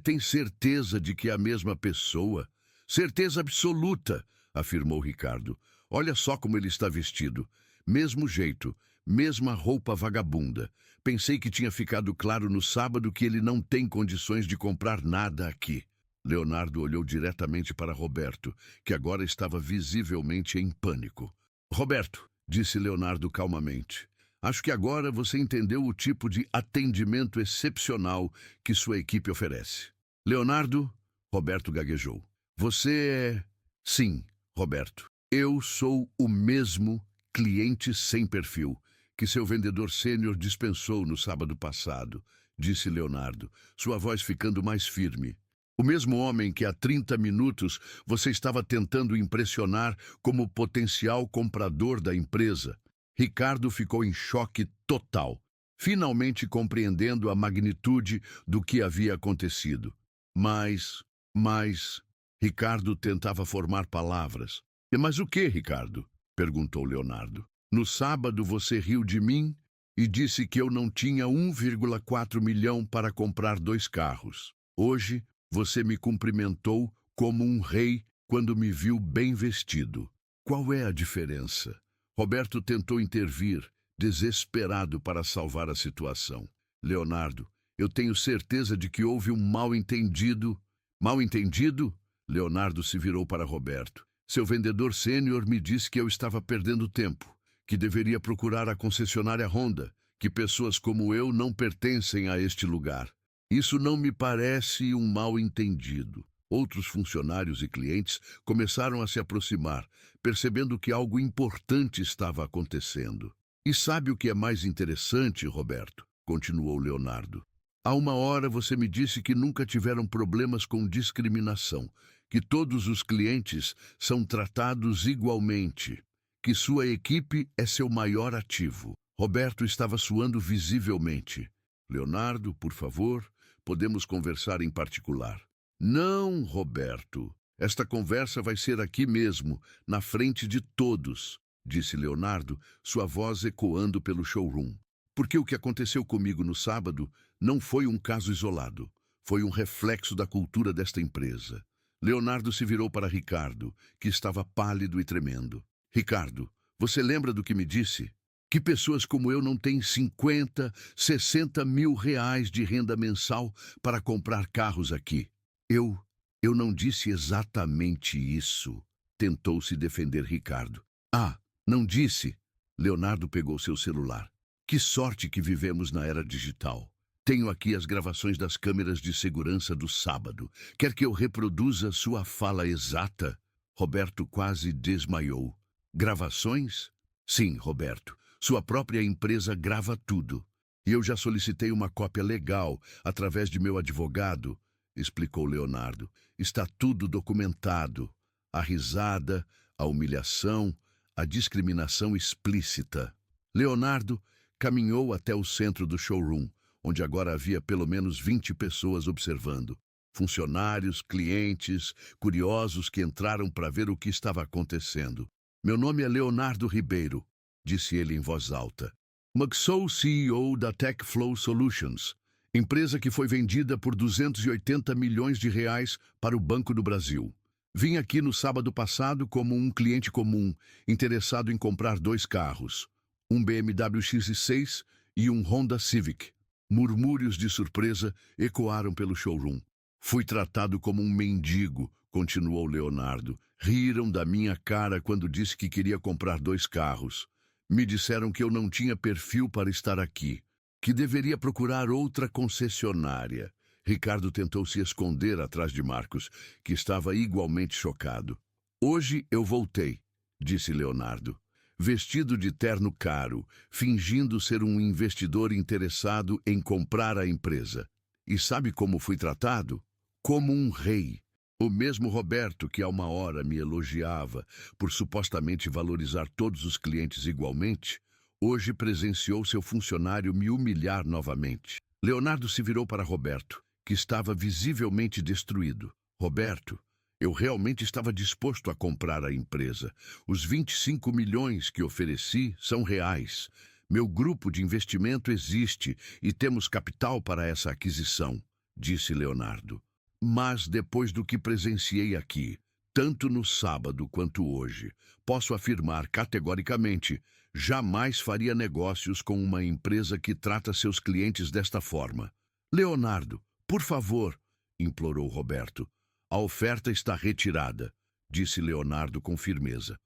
tem certeza de que é a mesma pessoa? Certeza absoluta, afirmou Ricardo. Olha só como ele está vestido. Mesmo jeito, mesma roupa vagabunda. Pensei que tinha ficado claro no sábado que ele não tem condições de comprar nada aqui. Leonardo olhou diretamente para Roberto, que agora estava visivelmente em pânico. Roberto, disse Leonardo calmamente, acho que agora você entendeu o tipo de atendimento excepcional que sua equipe oferece. Leonardo, Roberto gaguejou. Você é... Sim, Roberto. Eu sou o mesmo cliente sem perfil que seu vendedor sênior dispensou no sábado passado, disse Leonardo, sua voz ficando mais firme. O mesmo homem que há 30 minutos você estava tentando impressionar como potencial comprador da empresa. Ricardo ficou em choque total, finalmente compreendendo a magnitude do que havia acontecido. Mas... Ricardo tentava formar palavras. Mas o que, Ricardo? Perguntou Leonardo. No sábado você riu de mim e disse que eu não tinha 1,4 milhão para comprar 2 carros. Hoje... Você me cumprimentou como um rei quando me viu bem vestido. Qual é a diferença? Roberto tentou intervir, desesperado para salvar a situação. Leonardo, eu tenho certeza de que houve um mal-entendido. Mal-entendido? Leonardo se virou para Roberto. Seu vendedor sênior me disse que eu estava perdendo tempo, que deveria procurar a concessionária Honda, que pessoas como eu não pertencem a este lugar. Isso não me parece um mal-entendido. Outros funcionários e clientes começaram a se aproximar, percebendo que algo importante estava acontecendo. E sabe o que é mais interessante, Roberto? Continuou Leonardo. Há uma hora você me disse que nunca tiveram problemas com discriminação, que todos os clientes são tratados igualmente, que sua equipe é seu maior ativo. Roberto estava suando visivelmente. Leonardo, por favor, podemos conversar em particular. Não, Roberto. Esta conversa vai ser aqui mesmo, na frente de todos, disse Leonardo, sua voz ecoando pelo showroom. Porque o que aconteceu comigo no sábado não foi um caso isolado. Foi um reflexo da cultura desta empresa. Leonardo se virou para Ricardo, que estava pálido e tremendo. Ricardo, você lembra do que me disse? Que pessoas como eu não têm 50, 60 mil reais de renda mensal para comprar carros aqui. Eu não disse exatamente isso. Tentou se defender Ricardo. Ah, não disse? Leonardo pegou seu celular. Que sorte que vivemos na era digital. Tenho aqui as gravações das câmeras de segurança do sábado. Quer que eu reproduza sua fala exata? Roberto quase desmaiou. Gravações? Sim, Roberto. Sua própria empresa grava tudo. E eu já solicitei uma cópia legal através de meu advogado, explicou Leonardo. Está tudo documentado. A risada, a humilhação, a discriminação explícita. Leonardo caminhou até o centro do showroom, onde agora havia pelo menos 20 pessoas observando. Funcionários, clientes, curiosos que entraram para ver o que estava acontecendo. Meu nome é Leonardo Ribeiro, disse ele em voz alta. Mas sou CEO da TechFlow Solutions, empresa que foi vendida por 280 milhões de reais para o Banco do Brasil. Vim aqui no sábado passado como um cliente comum, interessado em comprar 2 carros, um BMW X6 e um Honda Civic. Murmúrios de surpresa ecoaram pelo showroom. Fui tratado como um mendigo, continuou Leonardo. Riram da minha cara quando disse que queria comprar 2 carros. Me disseram que eu não tinha perfil para estar aqui, que deveria procurar outra concessionária. Ricardo tentou se esconder atrás de Marcos, que estava igualmente chocado. Hoje eu voltei, disse Leonardo, vestido de terno caro, fingindo ser um investidor interessado em comprar a empresa. E sabe como fui tratado? Como um rei. O mesmo Roberto, que há uma hora me elogiava por supostamente valorizar todos os clientes igualmente, hoje presenciou seu funcionário me humilhar novamente. Leonardo se virou para Roberto, que estava visivelmente destruído. Roberto, eu realmente estava disposto a comprar a empresa. Os 25 milhões que ofereci são reais. Meu grupo de investimento existe e temos capital para essa aquisição, disse Leonardo. Mas depois do que presenciei aqui, tanto no sábado quanto hoje, posso afirmar categoricamente, jamais faria negócios com uma empresa que trata seus clientes desta forma. Leonardo, por favor, implorou Roberto. A oferta está retirada, disse Leonardo com firmeza.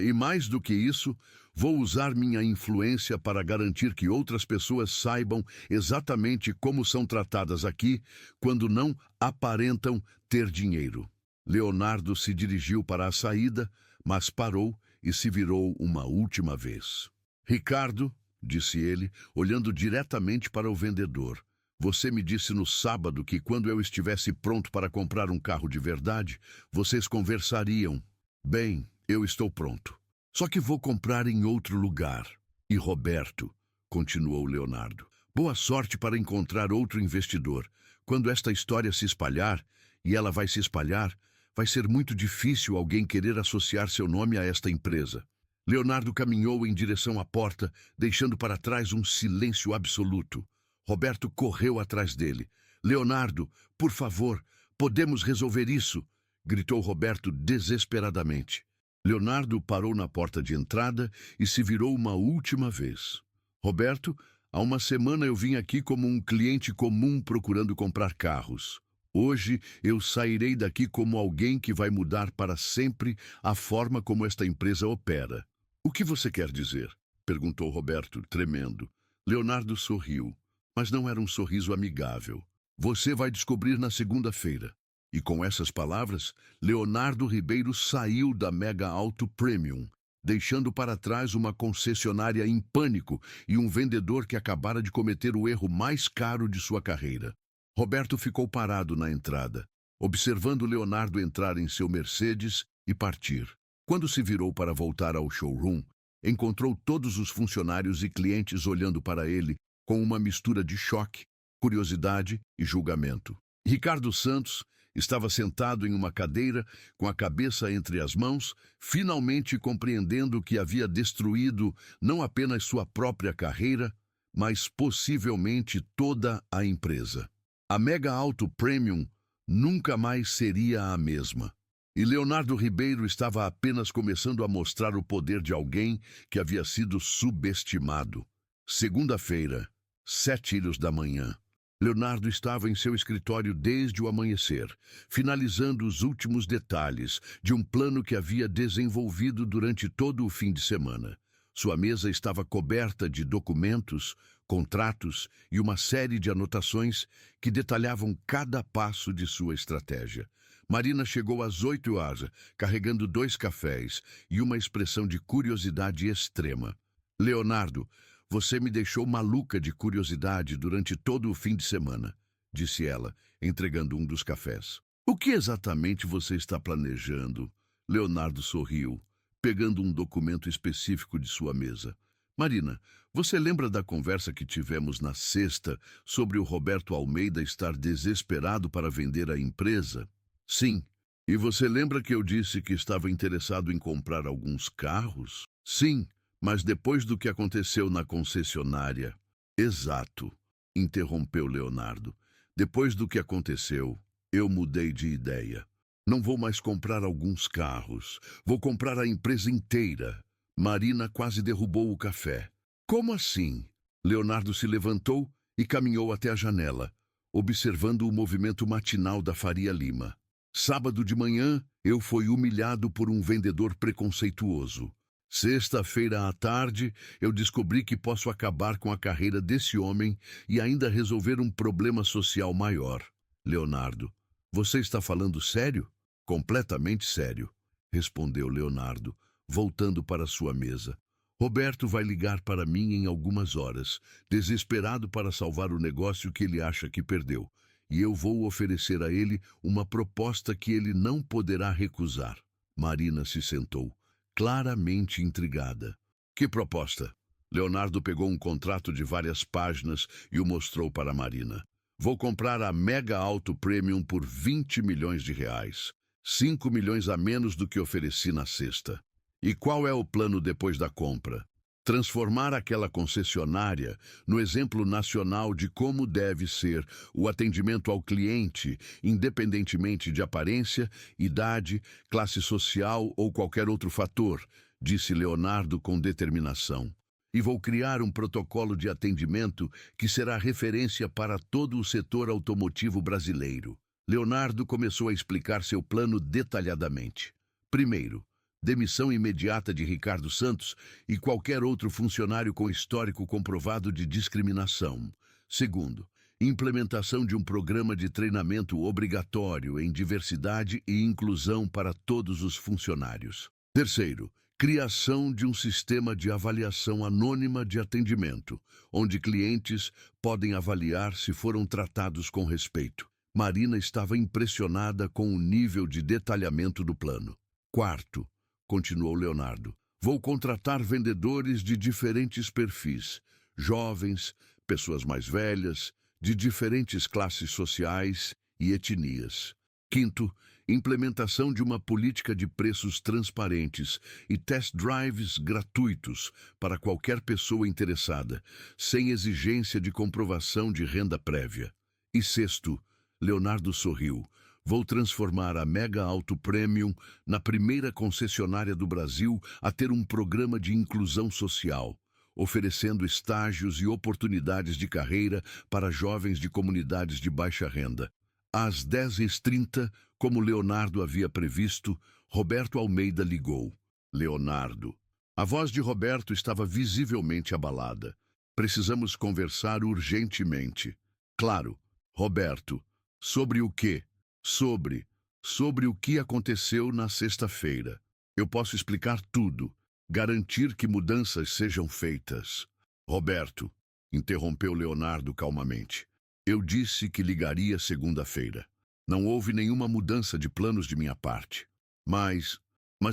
E mais do que isso, vou usar minha influência para garantir que outras pessoas saibam exatamente como são tratadas aqui quando não aparentam ter dinheiro. Leonardo se dirigiu para a saída, mas parou e se virou uma última vez. Ricardo, disse ele, olhando diretamente para o vendedor, você me disse no sábado que quando eu estivesse pronto para comprar um carro de verdade, vocês conversariam. Bem, eu estou pronto. Só que vou comprar em outro lugar. E Roberto, continuou Leonardo, boa sorte para encontrar outro investidor. Quando esta história se espalhar, e ela vai se espalhar, vai ser muito difícil alguém querer associar seu nome a esta empresa. Leonardo caminhou em direção à porta, deixando para trás um silêncio absoluto. Roberto correu atrás dele. Leonardo, por favor, podemos resolver isso, gritou Roberto desesperadamente. Leonardo parou na porta de entrada e se virou uma última vez. Roberto, há uma semana eu vim aqui como um cliente comum procurando comprar carros. Hoje eu sairei daqui como alguém que vai mudar para sempre a forma como esta empresa opera. O que você quer dizer? Perguntou Roberto, tremendo. Leonardo sorriu, mas não era um sorriso amigável. Você vai descobrir na segunda-feira. E com essas palavras, Leonardo Ribeiro saiu da Mega Auto Premium, deixando para trás uma concessionária em pânico e um vendedor que acabara de cometer o erro mais caro de sua carreira. Roberto ficou parado na entrada, observando Leonardo entrar em seu Mercedes e partir. Quando se virou para voltar ao showroom, encontrou todos os funcionários e clientes olhando para ele com uma mistura de choque, curiosidade e julgamento. Ricardo Santos estava sentado em uma cadeira, com a cabeça entre as mãos, finalmente compreendendo que havia destruído não apenas sua própria carreira, mas possivelmente toda a empresa. A Mega Auto Premium nunca mais seria a mesma. E Leonardo Ribeiro estava apenas começando a mostrar o poder de alguém que havia sido subestimado. Segunda-feira, 7h da manhã. Leonardo estava em seu escritório desde o amanhecer, finalizando os últimos detalhes de um plano que havia desenvolvido durante todo o fim de semana. Sua mesa estava coberta de documentos, contratos e uma série de anotações que detalhavam cada passo de sua estratégia. Marina chegou às 8h, carregando 2 cafés e uma expressão de curiosidade extrema. Leonardo, você me deixou maluca de curiosidade durante todo o fim de semana, disse ela, entregando um dos cafés. O que exatamente você está planejando? Leonardo sorriu, pegando um documento específico de sua mesa. Marina, você lembra da conversa que tivemos na sexta sobre o Roberto Almeida estar desesperado para vender a empresa? Sim. E você lembra que eu disse que estava interessado em comprar alguns carros? Sim. Mas depois do que aconteceu na concessionária... Exato, interrompeu Leonardo. Depois do que aconteceu, eu mudei de ideia. Não vou mais comprar alguns carros. Vou comprar a empresa inteira. Marina quase derrubou o café. Como assim? Leonardo se levantou e caminhou até a janela, observando o movimento matinal da Faria Lima. Sábado de manhã, eu fui humilhado por um vendedor preconceituoso. Sexta-feira à tarde, eu descobri que posso acabar com a carreira desse homem e ainda resolver um problema social maior. Leonardo, você está falando sério? Completamente sério, respondeu Leonardo, voltando para sua mesa. Roberto vai ligar para mim em algumas horas, desesperado para salvar o negócio que ele acha que perdeu, e eu vou oferecer a ele uma proposta que ele não poderá recusar. Marina se sentou, claramente intrigada. Que proposta? Leonardo pegou um contrato de várias páginas e o mostrou para Marina. Vou comprar a Mega Auto Premium por 20 milhões de reais. 5 milhões a menos do que ofereci na sexta. E qual é o plano depois da compra? Transformar aquela concessionária no exemplo nacional de como deve ser o atendimento ao cliente, independentemente de aparência, idade, classe social ou qualquer outro fator, disse Leonardo com determinação. E vou criar um protocolo de atendimento que será referência para todo o setor automotivo brasileiro. Leonardo começou a explicar seu plano detalhadamente. Primeiro, demissão imediata de Ricardo Santos e qualquer outro funcionário com histórico comprovado de discriminação. Segundo, implementação de um programa de treinamento obrigatório em diversidade e inclusão para todos os funcionários. Terceiro, criação de um sistema de avaliação anônima de atendimento, onde clientes podem avaliar se foram tratados com respeito. Marina estava impressionada com o nível de detalhamento do plano. Quarto, continuou Leonardo, vou contratar vendedores de diferentes perfis, jovens, pessoas mais velhas, de diferentes classes sociais e etnias. Quinto, implementação de uma política de preços transparentes e test drives gratuitos para qualquer pessoa interessada, sem exigência de comprovação de renda prévia. E sexto, Leonardo sorriu. Vou transformar a Mega Auto Premium na primeira concessionária do Brasil a ter um programa de inclusão social, oferecendo estágios e oportunidades de carreira para jovens de comunidades de baixa renda. Às 10h30, como Leonardo havia previsto, Roberto Almeida ligou. Leonardo. A voz de Roberto estava visivelmente abalada. Precisamos conversar urgentemente. Claro, Roberto. Sobre o quê? Sobre o que aconteceu na sexta-feira. Eu posso explicar tudo, garantir que mudanças sejam feitas. Roberto, interrompeu Leonardo calmamente. Eu disse que ligaria segunda-feira. Não houve nenhuma mudança de planos de minha parte. Mas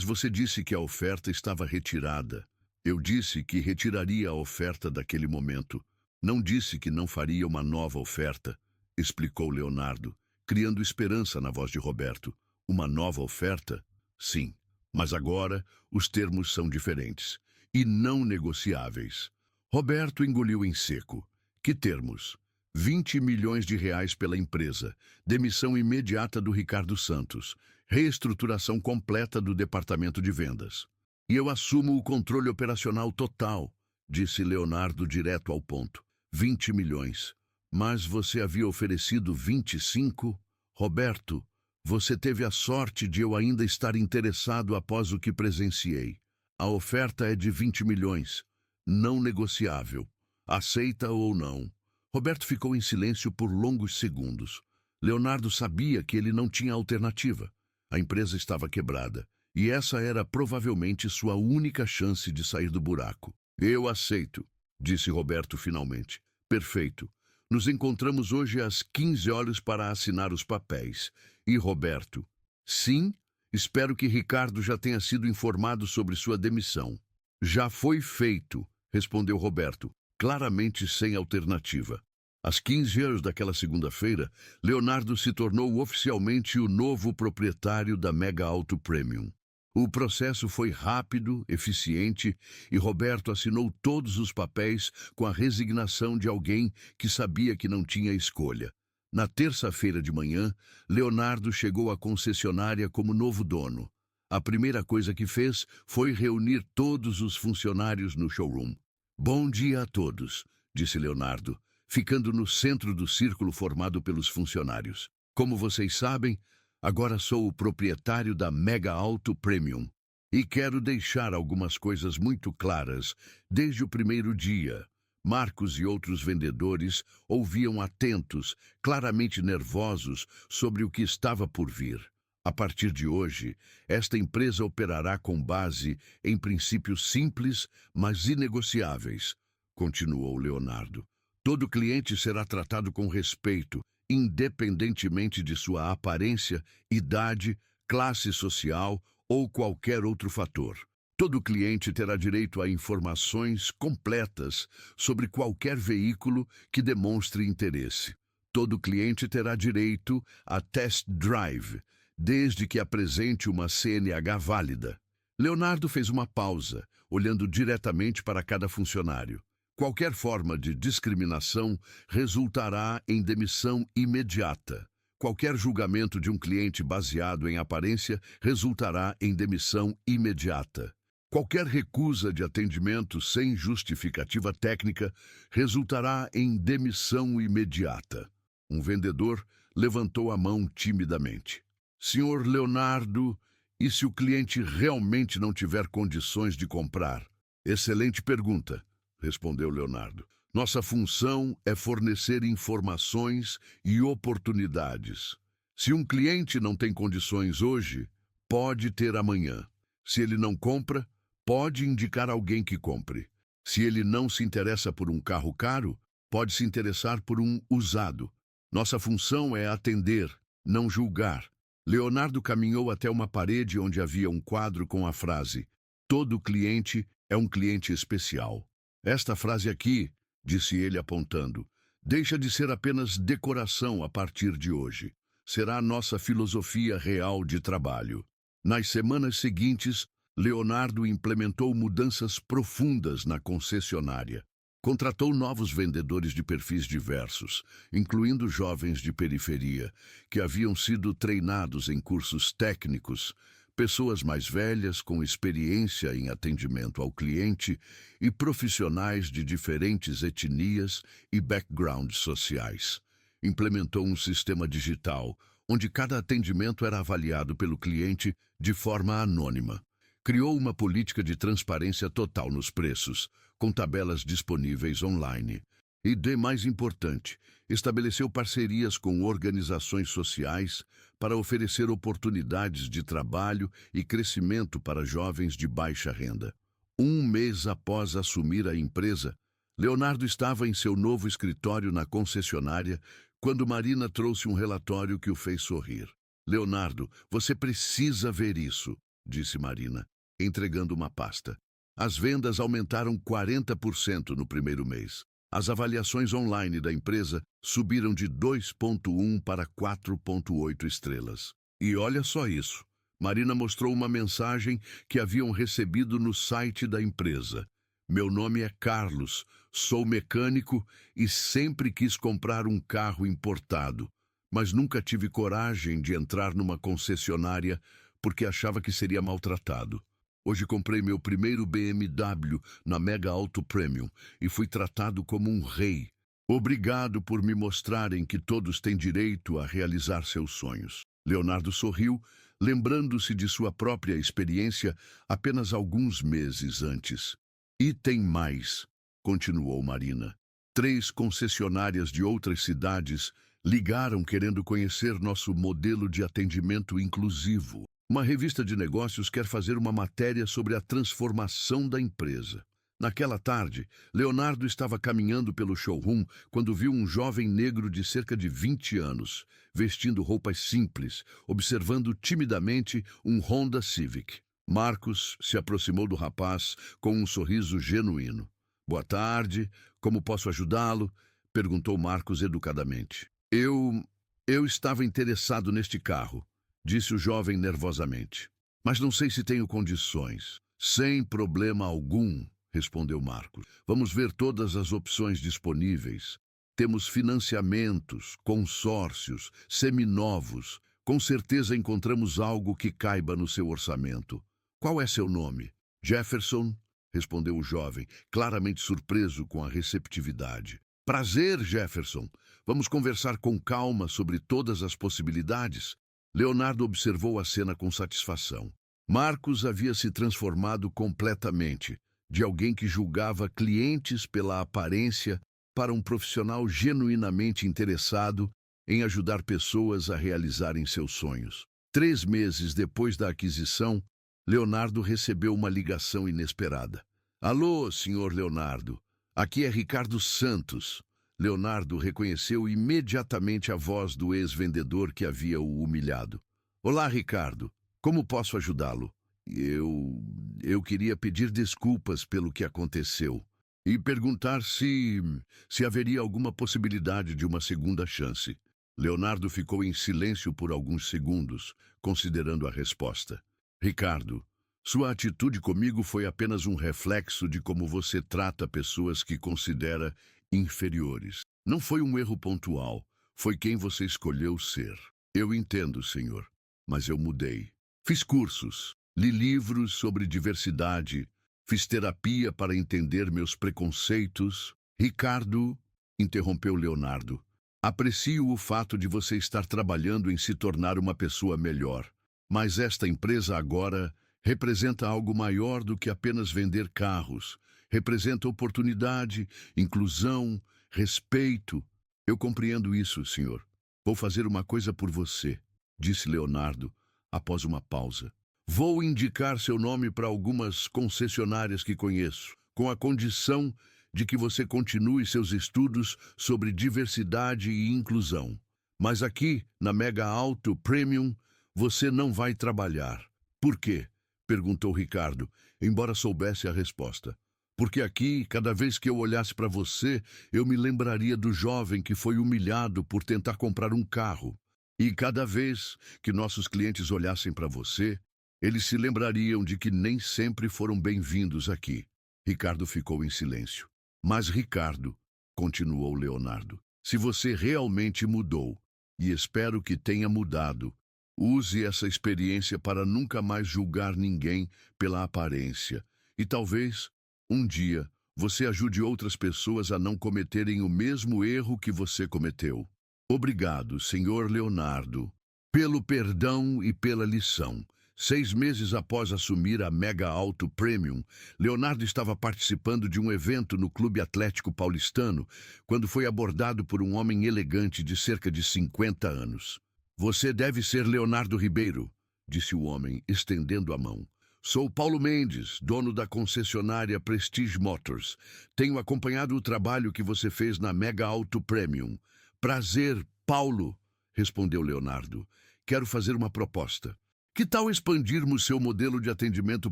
você disse que a oferta estava retirada. Eu disse que retiraria a oferta daquele momento. Não disse que não faria uma nova oferta, explicou Leonardo, criando esperança na voz de Roberto. Uma nova oferta? Sim, mas agora os termos são diferentes e não negociáveis. Roberto engoliu em seco. Que termos? 20 milhões de reais pela empresa, demissão imediata do Ricardo Santos, reestruturação completa do departamento de vendas. E eu assumo o controle operacional total, disse Leonardo direto ao ponto. 20 milhões. Mas você havia oferecido 25? Roberto, você teve a sorte de eu ainda estar interessado após o que presenciei. A oferta é de 20 milhões. Não negociável. Aceita ou não? Roberto ficou em silêncio por longos segundos. Leonardo sabia que ele não tinha alternativa. A empresa estava quebrada, e essa era provavelmente sua única chance de sair do buraco. Eu aceito, disse Roberto finalmente. Perfeito. Nos encontramos hoje às 15 horas para assinar os papéis. E Roberto? Sim, espero que Ricardo já tenha sido informado sobre sua demissão. Já foi feito, respondeu Roberto, claramente sem alternativa. Às 15 horas daquela segunda-feira, Leonardo se tornou oficialmente o novo proprietário da Mega Auto Premium. O processo foi rápido, eficiente, e Roberto assinou todos os papéis com a resignação de alguém que sabia que não tinha escolha. Na terça-feira de manhã, Leonardo chegou à concessionária como novo dono. A primeira coisa que fez foi reunir todos os funcionários no showroom. Bom dia a todos, disse Leonardo, ficando no centro do círculo formado pelos funcionários. Como vocês sabem, agora sou o proprietário da Mega Auto Premium e quero deixar algumas coisas muito claras desde o primeiro dia. Marcos e outros vendedores ouviam atentos, claramente nervosos sobre o que estava por vir. A partir de hoje, esta empresa operará com base em princípios simples, mas inegociáveis, continuou Leonardo. Todo cliente será tratado com respeito, independentemente de sua aparência, idade, classe social ou qualquer outro fator. Todo cliente terá direito a informações completas sobre qualquer veículo que demonstre interesse. Todo cliente terá direito a test drive, desde que apresente uma CNH válida. Leonardo fez uma pausa, olhando diretamente para cada funcionário. Qualquer forma de discriminação resultará em demissão imediata. Qualquer julgamento de um cliente baseado em aparência resultará em demissão imediata. Qualquer recusa de atendimento sem justificativa técnica resultará em demissão imediata. Um vendedor levantou a mão timidamente. Senhor Leonardo, e se o cliente realmente não tiver condições de comprar? Excelente pergunta, respondeu Leonardo. Nossa função é fornecer informações e oportunidades. Se um cliente não tem condições hoje, pode ter amanhã. Se ele não compra, pode indicar alguém que compre. Se ele não se interessa por um carro caro, pode se interessar por um usado. Nossa função é atender, não julgar. Leonardo caminhou até uma parede onde havia um quadro com a frase: todo cliente é um cliente especial. Esta frase aqui, disse ele apontando, deixa de ser apenas decoração a partir de hoje. Será a nossa filosofia real de trabalho. Nas semanas seguintes, Leonardo implementou mudanças profundas na concessionária. Contratou novos vendedores de perfis diversos, incluindo jovens de periferia, que haviam sido treinados em cursos técnicos, pessoas mais velhas com experiência em atendimento ao cliente e profissionais de diferentes etnias e backgrounds sociais. Implementou um sistema digital, onde cada atendimento era avaliado pelo cliente de forma anônima. Criou uma política de transparência total nos preços, com tabelas disponíveis online. E, mais importante, estabeleceu parcerias com organizações sociais para oferecer oportunidades de trabalho e crescimento para jovens de baixa renda. Um mês após assumir a empresa, Leonardo estava em seu novo escritório na concessionária quando Marina trouxe um relatório que o fez sorrir. Leonardo, você precisa ver isso, disse Marina, entregando uma pasta. As vendas aumentaram 40% no primeiro mês. As avaliações online da empresa subiram de 2,1 para 4,8 estrelas. E olha só isso. Marina mostrou uma mensagem que haviam recebido no site da empresa. Meu nome é Carlos, sou mecânico e sempre quis comprar um carro importado, mas nunca tive coragem de entrar numa concessionária porque achava que seria maltratado. Hoje comprei meu primeiro BMW na Mega Auto Premium e fui tratado como um rei. Obrigado por me mostrarem que todos têm direito a realizar seus sonhos. Leonardo sorriu, lembrando-se de sua própria experiência apenas alguns meses antes. E tem mais, continuou Marina. 3 concessionárias de outras cidades ligaram querendo conhecer nosso modelo de atendimento inclusivo. Uma revista de negócios quer fazer uma matéria sobre a transformação da empresa. Naquela tarde, Leonardo estava caminhando pelo showroom quando viu um jovem negro de cerca de 20 anos, vestindo roupas simples, observando timidamente um Honda Civic. Marcos se aproximou do rapaz com um sorriso genuíno. Boa tarde, como posso ajudá-lo? Perguntou Marcos educadamente. Eu estava interessado neste carro, disse o jovem nervosamente. Mas não sei se tenho condições. Sem problema algum, respondeu Marcos. Vamos ver todas as opções disponíveis. Temos financiamentos, consórcios, seminovos. Com certeza encontramos algo que caiba no seu orçamento. Qual é seu nome? Jefferson, respondeu o jovem, claramente surpreso com a receptividade. Prazer, Jefferson. Vamos conversar com calma sobre todas as possibilidades. Leonardo observou a cena com satisfação. Marcos havia se transformado completamente, de alguém que julgava clientes pela aparência para um profissional genuinamente interessado em ajudar pessoas a realizarem seus sonhos. 3 meses depois da aquisição, Leonardo recebeu uma ligação inesperada. Alô, senhor Leonardo. Aqui é Ricardo Santos. Leonardo reconheceu imediatamente a voz do ex-vendedor que havia o humilhado. Olá, Ricardo. Como posso ajudá-lo? Eu queria pedir desculpas pelo que aconteceu e perguntar se haveria alguma possibilidade de uma segunda chance. Leonardo ficou em silêncio por alguns segundos, considerando a resposta. Ricardo, sua atitude comigo foi apenas um reflexo de como você trata pessoas que considera inferiores. Não foi um erro pontual, foi quem você escolheu ser. Eu entendo, senhor, mas eu mudei. Fiz cursos, li livros sobre diversidade, fiz terapia para entender meus preconceitos. Ricardo, interrompeu Leonardo, aprecio o fato de você estar trabalhando em se tornar uma pessoa melhor, mas esta empresa agora representa algo maior do que apenas vender carros. Representa oportunidade, inclusão, respeito. Eu compreendo isso, senhor. Vou fazer uma coisa por você, disse Leonardo, após uma pausa. Vou indicar seu nome para algumas concessionárias que conheço, com a condição de que você continue seus estudos sobre diversidade e inclusão. Mas aqui, na Mega Auto Premium, você não vai trabalhar. Por quê? Perguntou Ricardo, embora soubesse a resposta. Porque aqui, cada vez que eu olhasse para você, eu me lembraria do jovem que foi humilhado por tentar comprar um carro. E cada vez que nossos clientes olhassem para você, eles se lembrariam de que nem sempre foram bem-vindos aqui. Ricardo ficou em silêncio. Mas, Ricardo, continuou Leonardo, se você realmente mudou, e espero que tenha mudado, use essa experiência para nunca mais julgar ninguém pela aparência. E talvez, um dia, você ajude outras pessoas a não cometerem o mesmo erro que você cometeu. Obrigado, senhor Leonardo, pelo perdão e pela lição. 6 meses após assumir a Mega Auto Premium, Leonardo estava participando de um evento no Clube Atlético Paulistano quando foi abordado por um homem elegante de cerca de 50 anos. Você deve ser Leonardo Ribeiro, disse o homem, estendendo a mão. Sou Paulo Mendes, dono da concessionária Prestige Motors. Tenho acompanhado o trabalho que você fez na Mega Auto Premium. Prazer, Paulo, respondeu Leonardo. Quero fazer uma proposta. Que tal expandirmos seu modelo de atendimento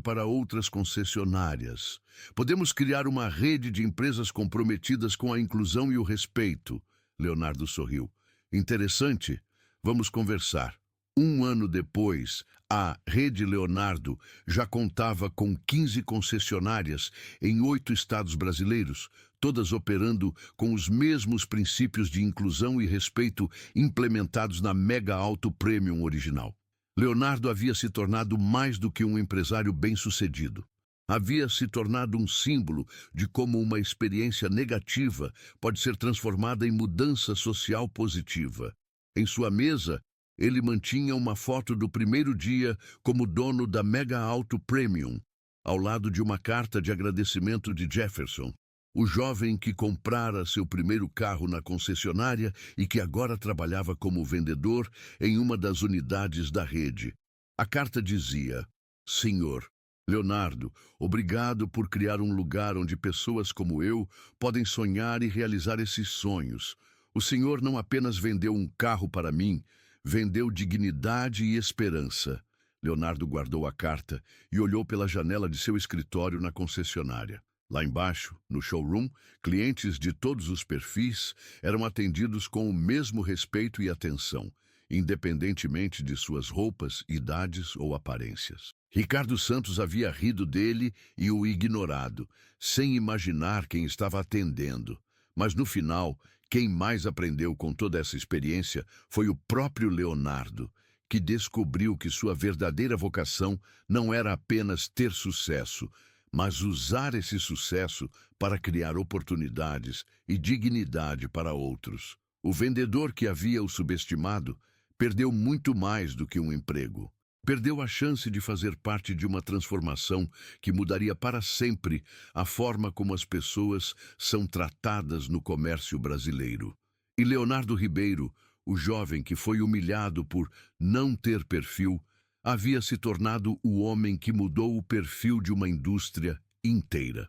para outras concessionárias? Podemos criar uma rede de empresas comprometidas com a inclusão e o respeito. Leonardo sorriu. Interessante. Vamos conversar. Um ano depois, a Rede Leonardo já contava com 15 concessionárias em 8 estados brasileiros, todas operando com os mesmos princípios de inclusão e respeito implementados na Mega Auto Premium original. Leonardo havia se tornado mais do que um empresário bem-sucedido. Havia se tornado um símbolo de como uma experiência negativa pode ser transformada em mudança social positiva. Em sua mesa, ele mantinha uma foto do primeiro dia como dono da Mega Auto Premium, ao lado de uma carta de agradecimento de Jefferson, o jovem que comprara seu primeiro carro na concessionária e que agora trabalhava como vendedor em uma das unidades da rede. A carta dizia: Senhor Leonardo, obrigado por criar um lugar onde pessoas como eu podem sonhar e realizar esses sonhos. O Senhor não apenas vendeu um carro para mim, vendeu dignidade e esperança. Leonardo guardou a carta e olhou pela janela de seu escritório na concessionária. Lá embaixo, no showroom, clientes de todos os perfis eram atendidos com o mesmo respeito e atenção, independentemente de suas roupas, idades ou aparências. Ricardo Santos havia rido dele e o ignorado, sem imaginar quem estava atendendo. Mas no final, quem mais aprendeu com toda essa experiência foi o próprio Leonardo, que descobriu que sua verdadeira vocação não era apenas ter sucesso, mas usar esse sucesso para criar oportunidades e dignidade para outros. O vendedor que havia o subestimado perdeu muito mais do que um emprego. Perdeu a chance de fazer parte de uma transformação que mudaria para sempre a forma como as pessoas são tratadas no comércio brasileiro. E Leonardo Ribeiro, o jovem que foi humilhado por não ter perfil, havia se tornado o homem que mudou o perfil de uma indústria inteira.